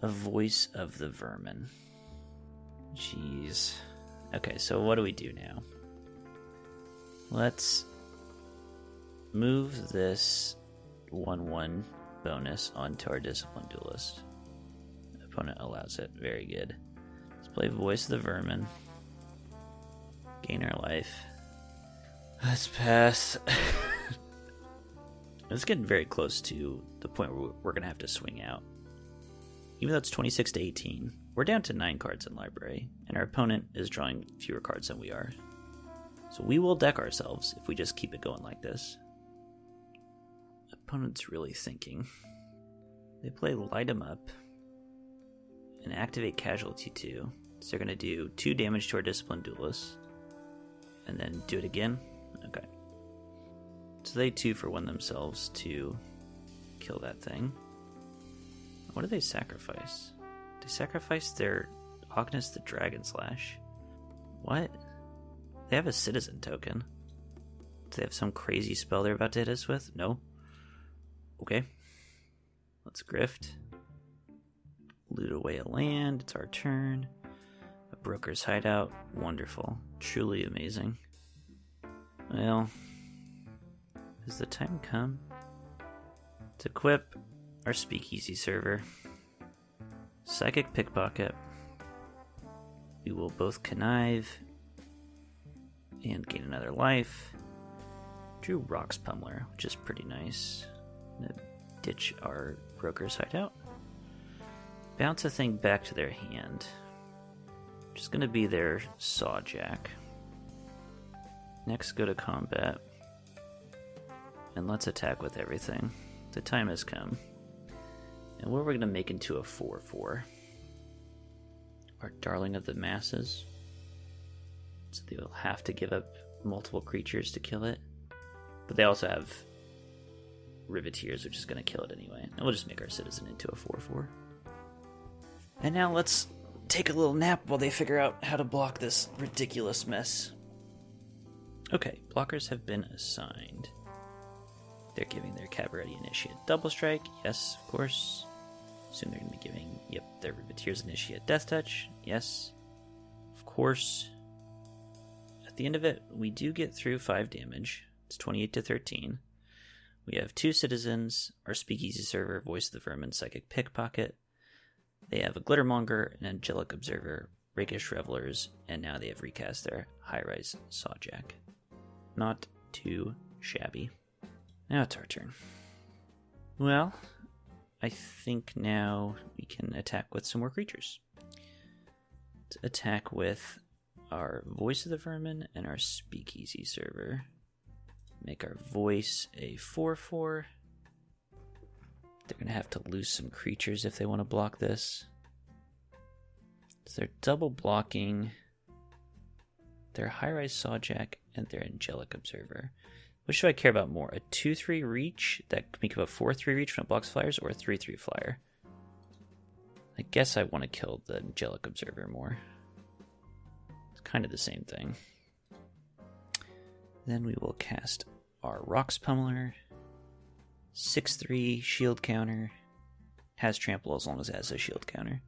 A Voice of the Vermin. Jeez. Okay, so what do we do now? Let's move this 1/1 bonus onto our Discipline Duelist. The opponent allows it. Very good. Let's play Voice of the Vermin. Gain our life. Let's pass. It's getting very close to the point where we're going to have to swing out. Even though it's 26 to 18, we're down to 9 cards in library, and our opponent is drawing fewer cards than we are. So we will deck ourselves if we just keep it going like this. Opponent's really thinking. They play Light 'em Up and activate Casualty 2. So they're going to do 2 damage to our Discipline Duelist. And then do it again? Okay. So they 2 for 1 themselves to kill that thing. What do they sacrifice? They sacrifice their Ognis the Dragon Slash. What? They have a citizen token. Do they have some crazy spell they're about to hit us with? No. Okay. Let's grift. Loot away a land. It's our turn. A broker's hideout. Wonderful. Truly amazing. Well, has the time come to equip our speakeasy server? Psychic Pickpocket. We will both connive and gain another life. Drew Rocks Pummeler, which is pretty nice. Gonna ditch our broker's hideout. Bounce a thing back to their hand. Which is gonna be their Sawjack. Next, go to combat. And let's attack with everything. The time has come. And what are we going to make into a 4/4? Our Darling of the Masses. So they will have to give up multiple creatures to kill it. But they also have Riveteers, which is going to kill it anyway. And we'll just make our Citizen into a 4/4. And now let's take a little nap while they figure out how to block this ridiculous mess. Okay, blockers have been assigned. They're giving their Cabaretti Initiate Double Strike. Yes, of course. Soon they're going to be giving, their Riveteers Initiate Death Touch. Yes, of course. At the end of it, we do get through 5 damage. It's 28 to 13. We have 2 citizens, our Speakeasy Server, Voice of the Vermin, Psychic Pickpocket. They have a Glittermonger, an Angelic Observer, Rakish Revelers, and now they have recast their High-Rise Sawjack. Not too shabby. Now it's our turn. Well, I think now we can attack with some more creatures. Let's attack with our Voice of the Vermin and our Speakeasy Server. Make our Voice a 4/4. They're going to have to lose some creatures if they want to block this. So they're double blocking their High-Rise Sawjack and their Angelic Observer. Which do I care about more? A 2/3 reach that can make up a 4/3 reach when it blocks flyers, or a 3/3 flyer? I guess I want to kill the Angelic Observer more. It's kind of the same thing. Then we will cast our Rocks Pummeler. 6/3 shield counter. Has trample as long as it has a shield counter.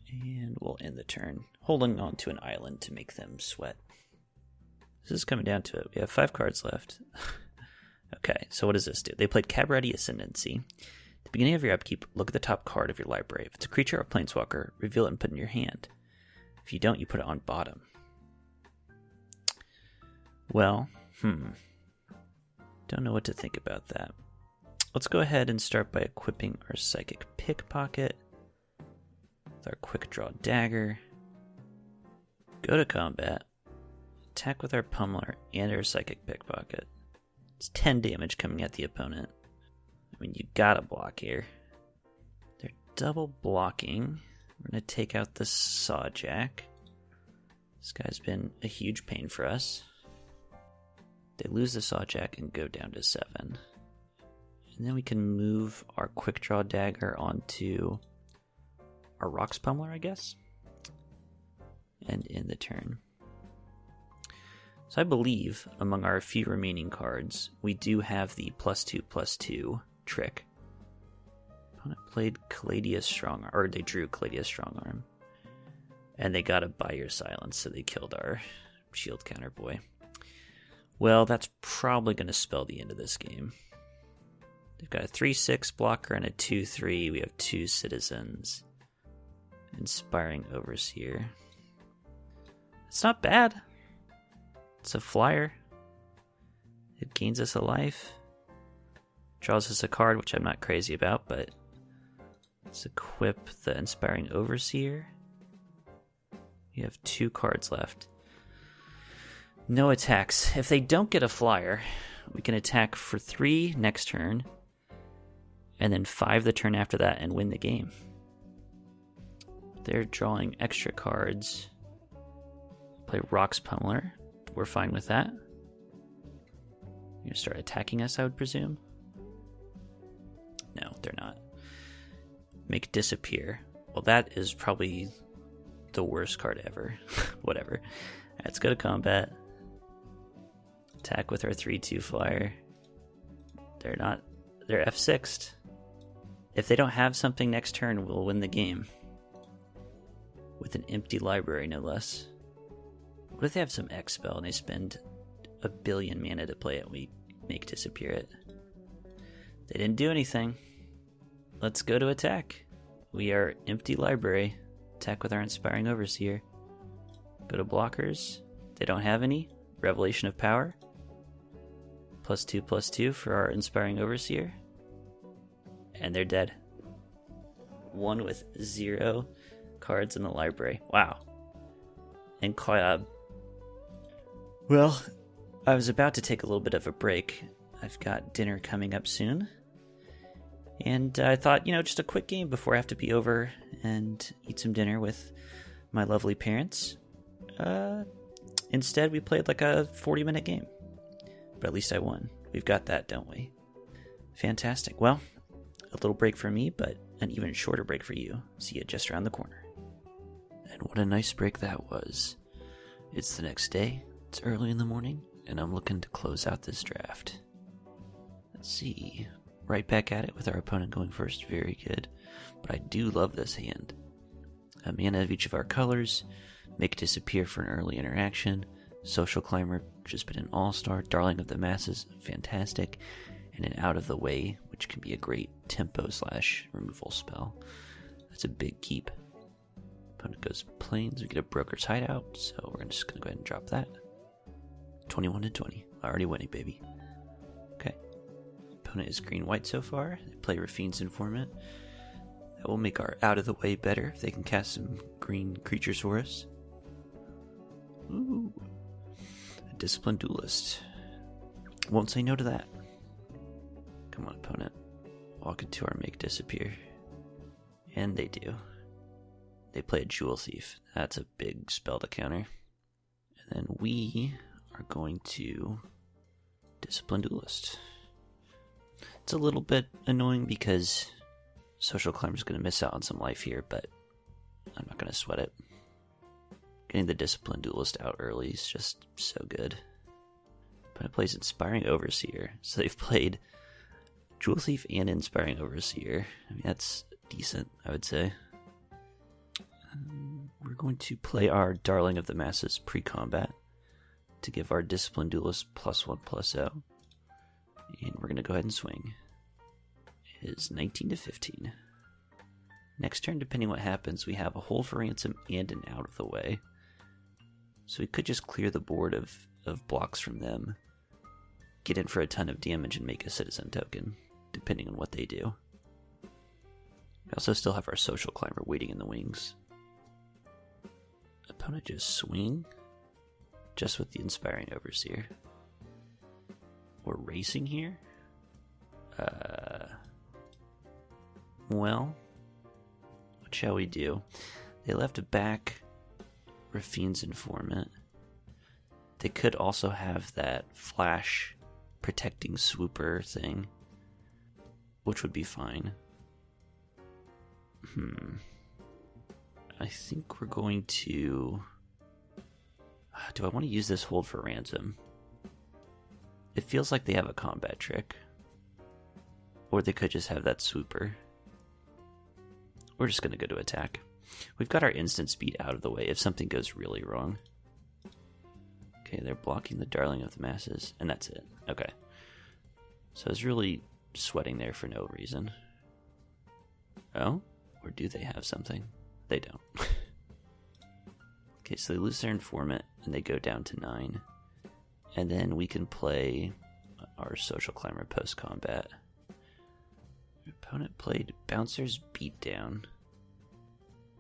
And we'll end the turn, holding on to an island to make them sweat. This is coming down to it. We have 5 cards left. Okay, so what does this do? They played Cabaretti Ascendancy. At the beginning of your upkeep, look at the top card of your library. If it's a creature or planeswalker, reveal it and put it in your hand. If you don't, you put it on bottom. Well, don't know what to think about that. Let's go ahead and start by equipping our Psychic Pickpocket with our Quick Draw Dagger. Go to combat. Attack with our Pummeler and our Psychic Pickpocket. It's 10 damage coming at the opponent. I mean, you gotta block here. They're double blocking. We're gonna take out the Sawjack. This guy's been a huge pain for us. They lose the Sawjack and go down to 7. And then we can move our Quick Draw Dagger onto our Rocks Pummeler, I guess. And end the turn. So I believe, among our few remaining cards, we do have the +2/+2 trick. Opponent played Calladius Strongarm, or they drew Calladius Strongarm. And they got a Buy Your Silence, so they killed our shield counter boy. Well, that's probably going to spell the end of this game. They've got a 3/6 blocker and a 2/3. We have 2 citizens. Inspiring Overseer. It's not bad. It's a flyer. It gains us a life. Draws us a card, which I'm not crazy about, but let's equip the Inspiring Overseer. We have 2 cards left. No attacks. If they don't get a flyer, we can attack for 3 next turn, and then 5 the turn after that and win the game. They're drawing extra cards. Play Rocks Pummeler. We're fine with that. You're going to start attacking us, I would presume? No, they're not. Make Disappear. Well, that is probably the worst card ever. Whatever. Let's go to combat. Attack with our 3/2 flyer. They're F6'd. If they don't have something next turn, we'll win the game. With an empty library, no less. What if they have some X spell and they spend a billion mana to play it, we make disappear it. They didn't do anything. Let's go to attack. We are empty library. Attack with our Inspiring Overseer. Go to blockers. They don't have any. Revelation of Power. +2/+2 for our Inspiring Overseer. And they're dead. One with 0 cards in the library. Wow. And Koyab. Well, I was about to take a little bit of a break. I've got dinner coming up soon. And I thought, just a quick game before I have to be over and eat some dinner with my lovely parents. Instead, we played like a 40-minute game. But at least I won. We've got that, don't we? Fantastic. Well, a little break for me, but an even shorter break for you. See you just around the corner. And what a nice break that was. It's the next day, it's early in the morning, and I'm looking to close out this draft. Let's see. Right back at it with our opponent going first. Very good. But I do love this hand. A mana of each of our colors. Make disappear for an early interaction. Social Climber, just been an all-star. Darling of the Masses, fantastic. And an Out of the Way, which can be a great tempo/removal spell. That's a big keep. Opponent goes plains. We get a Broker's Hideout, so we're just going to go ahead and drop that. 21-20. Already winning, baby. Okay. Opponent is green-white so far. They play Rafine's Informant. That will make our Out of the Way better if they can cast some green creatures for us. Ooh. A Disciplined Duelist. Won't say no to that. Come on, opponent. Walk into our Make Disappear. And they do. They play a Jewel Thief. That's a big spell to counter. And then we are going to Disciplined Duelist. It's a little bit annoying because Social Climber's going to miss out on some life here, but I'm not going to sweat it. Getting the Disciplined Duelist out early is just so good. But it plays Inspiring Overseer, so they've played Jewel Thief and Inspiring Overseer. I mean, that's decent, I would say. We're going to play our Darling of the Masses pre-combat to give our Disciplined Duelist +1/+0. And we're going to go ahead and swing. It is 19-15. Next turn, depending what happens, we have a Hold for Ransom and an Out of the Way. So we could just clear the board of blocks from them, get in for a ton of damage, and make a Citizen token, depending on what they do. We also still have our Social Climber waiting in the wings. Opponent just swing, just with the Inspiring Overseer. We're racing here? Well, what shall we do? They left back Rafine's Informant. They could also have that flash protecting swooper thing, which would be fine. I think we're going to... Do I want to use this Hold for Ransom? It feels like they have a combat trick. Or they could just have that swooper. We're just going to go to attack. We've got our instant speed out of the way if something goes really wrong. Okay, they're blocking the Darling of the Masses, and that's it. Okay. So I was really sweating there for no reason. Oh? Or do they have something? They don't. Okay, so they lose their Informant, and they go down to 9. And then we can play our Social Climber post-combat. Opponent played Bouncer's Beatdown.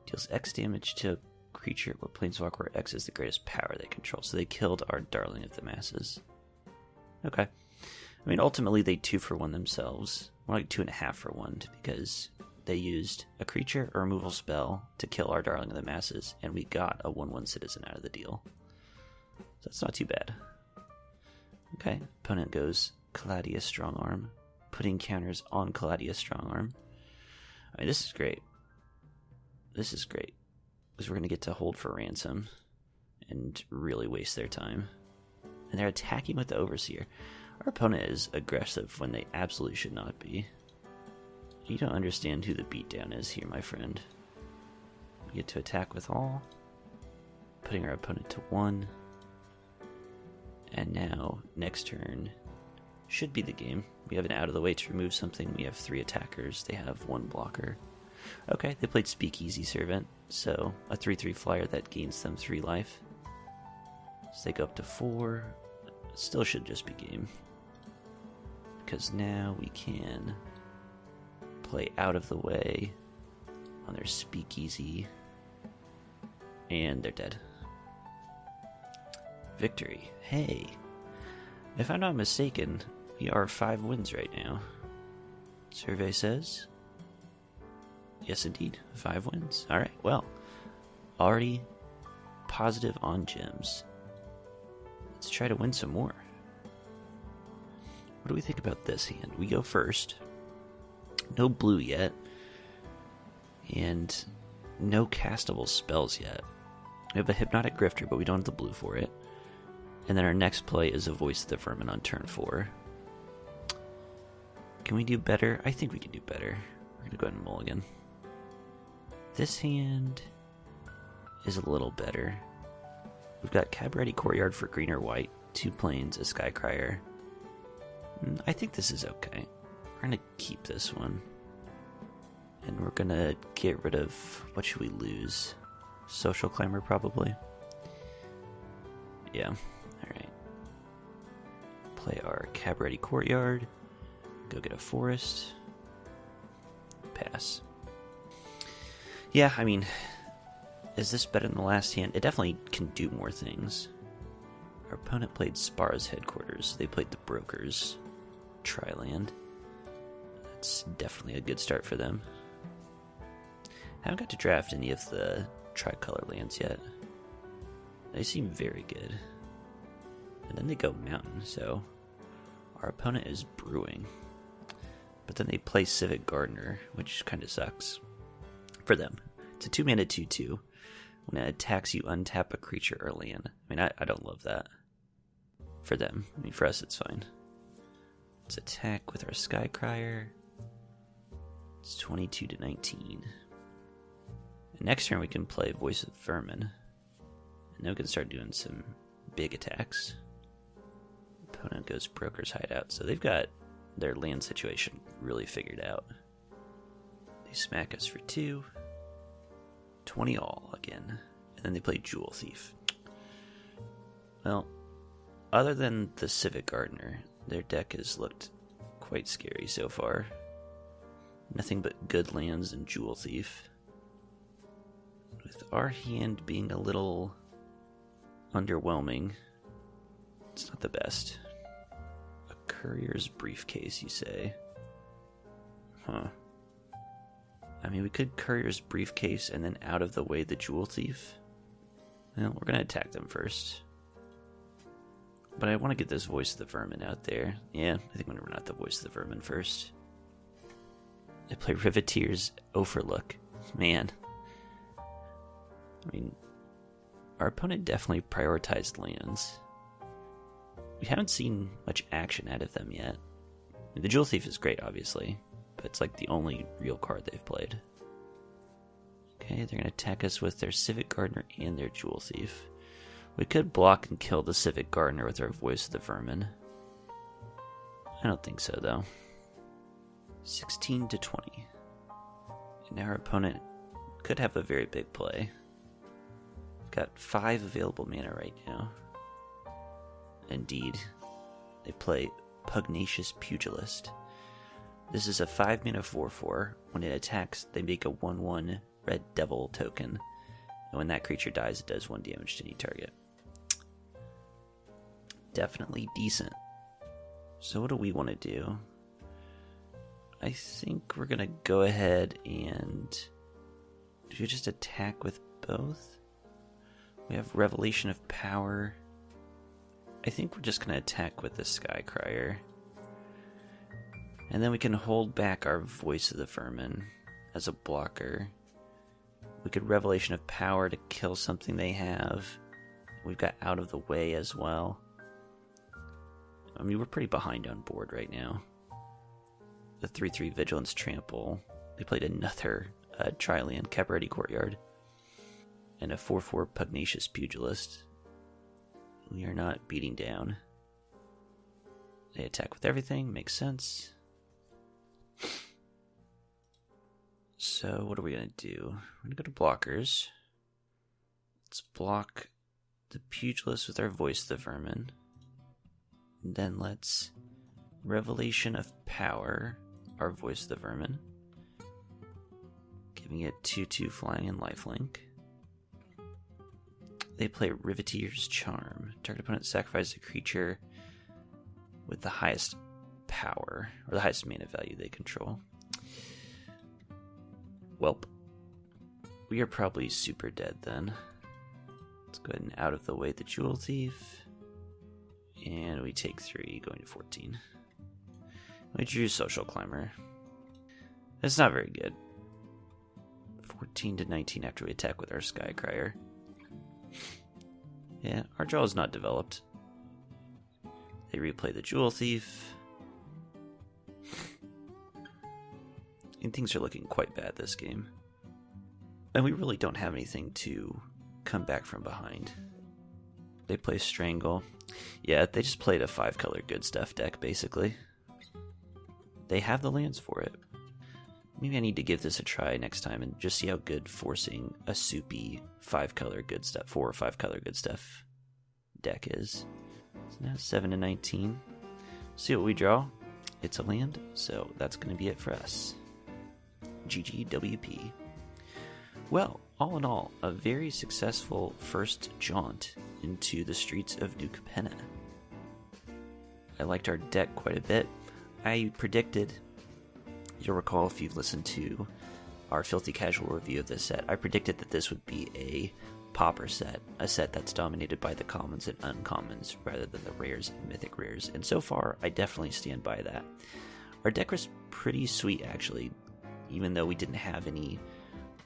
Deals X damage to a creature or planeswalker where X is the greatest power they control. So they killed our Darling of the Masses. Okay. I mean, ultimately they 2-for-1 themselves. More like 2.5-for-1 because they used a creature or removal spell to kill our Darling of the Masses, and we got a 1/1 Citizen out of the deal. So that's not too bad. Okay, opponent goes Calladius Strongarm, putting counters on Calladius Strongarm. I mean, this is great. This is great, because we're going to get to Hold for Ransom and really waste their time. And they're attacking with the Overseer. Our opponent is aggressive when they absolutely should not be. You don't understand who the beatdown is here, my friend. We get to attack with all, putting our opponent to 1. And now, next turn should be the game. We have an out of the way to remove something. We have 3 attackers. They have 1 blocker. Okay, they played Speakeasy Servant, so a 3/3 flyer that gains them 3 life. So they go up to 4. It still should just be game. Because now we can play out of the way on their Speakeasy. And they're dead. Victory. Hey. If I'm not mistaken, we are 5 wins right now. Survey says... Yes, indeed. 5 wins. Alright, well. Already positive on gems. Let's try to win some more. What do we think about this hand? We go first. No blue yet. And no castable spells yet. We have a Hypnotic Grifter, but we don't have the blue for it. And then our next play is a Voice of the Vermin on turn 4. Can we do better? I think we can do better. We're going to go ahead and mulligan. This hand is a little better. We've got Cabaret Courtyard for green or white, 2 plains, a Skycrier. I think this is okay. We're going to keep this one. And we're going to get rid of... What should we lose? Social Climber, probably? Yeah. Alright. Play our Cabaret Courtyard. Go get a forest. Pass. Yeah, I mean, is this better than the last hand? It definitely can do more things. Our opponent played Spar's Headquarters. They played the Brokers Triland. That's definitely a good start for them. I haven't got to draft any of the tricolor lands yet. They seem very good. And then they go Mountain, so our opponent is brewing. But then they play Civic Gardener, which kind of sucks. For them. It's a 2-mana 2/2. When it attacks, you untap a creature or land. I mean, I don't love that. For them. I mean, for us, it's fine. Let's attack with our Skycrier. It's 22 to 19. And next turn, we can play Voice of the Vermin. And then we can start doing some big attacks. Opponent goes Broker's Hideout. So they've got their land situation really figured out. They smack us for 2. 20 all again. And then they play Jewel Thief. Well, other than the Civic Gardener, their deck has looked quite scary so far. Nothing but good lands and Jewel Thief. With our hand being a little underwhelming, it's not the best. A Courier's Briefcase, you say? Huh. I mean, we could Courier's Briefcase and then out of the way the Jewel Thief. Well, we're going to attack them first. But I want to get this Voice of the Vermin out there. Yeah, I think I'm going to run out the Voice of the Vermin first. They play Riveteer's Overlook. Man. I mean, our opponent definitely prioritized lands. We haven't seen much action out of them yet. I mean, the Jewel Thief is great, obviously, but it's like the only real card they've played. Okay, they're going to attack us with their Civic Gardener and their Jewel Thief. We could block and kill the Civic Gardener with our Voice of the Vermin. I don't think so, though. 16 to 20. And our opponent could have a very big play. We've got 5 available mana right now. Indeed. They play Pugnacious Pugilist. This is a 5-mana 4/4. When it attacks, they make a 1/1 red devil token. And when that creature dies, it does 1 damage to any target. Definitely decent. So what do we want to do? I think we're going to go ahead and... Do we just attack with both? We have Revelation of Power. I think we're just going to attack with the Skycrier. And then we can hold back our Voice of the Vermin as a blocker. We could Revelation of Power to kill something they have. We've got Out of the Way as well. I mean, we're pretty behind on board right now. The 3/3 Vigilance Trample. They played another Triland, Cabaret Courtyard. And a 4/4 Pugnacious Pugilist. We are not beating down. They attack with everything, makes sense. So what are we going to do? We're going to go to blockers. Let's block the Pugilist with our Voice of the Vermin. And then let's Revelation of Power our Voice of the Vermin, giving it 2/2 flying and lifelink. They play Riveteer's Charm. Target opponent sacrifices a creature with the highest power, or the highest mana value they control. Welp. We are probably super dead then. Let's go ahead and out of the way the Jewel Thief. And we take 3, going to 14. We drew Social Climber. That's not very good. 14 to 19 after we attack with our Skycrier. Yeah, our draw is not developed. They replay the Jewel Thief. And things are looking quite bad this game. And we really don't have anything to come back from behind. They play Strangle. Yeah, they just played a 5-color good stuff deck, basically. They have the lands for it. Maybe I need to give this a try next time and just see how good forcing a soupy 5-color good stuff, 4 or 5-color good stuff deck is. So now 7 to 19. See what we draw. It's a land, so that's going to be it for us. GGWP. Well, all in all, a very successful first jaunt into the streets of New Capenna. I liked our deck quite a bit. I predicted, you'll recall if you've listened to our Filthy Casual review of this set, I predicted that this would be a pauper set, a set that's dominated by the commons and uncommons rather than the rares and mythic rares, and so far I definitely stand by that. Our deck was pretty sweet actually, even though we didn't have any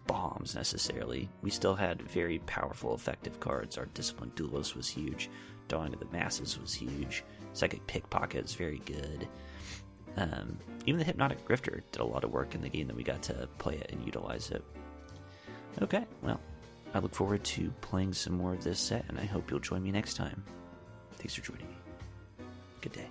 bombs necessarily. We still had very powerful effective cards. Our Disciplined Duelist was huge, Drawing of the Masses was huge, Psychic Pickpocket is very good. Even the Hypnotic Grifter did a lot of work in the game that we got to play it and utilize it. Okay, well, I look forward to playing some more of this set, and I hope you'll join me next time. Thanks for joining me. Good day.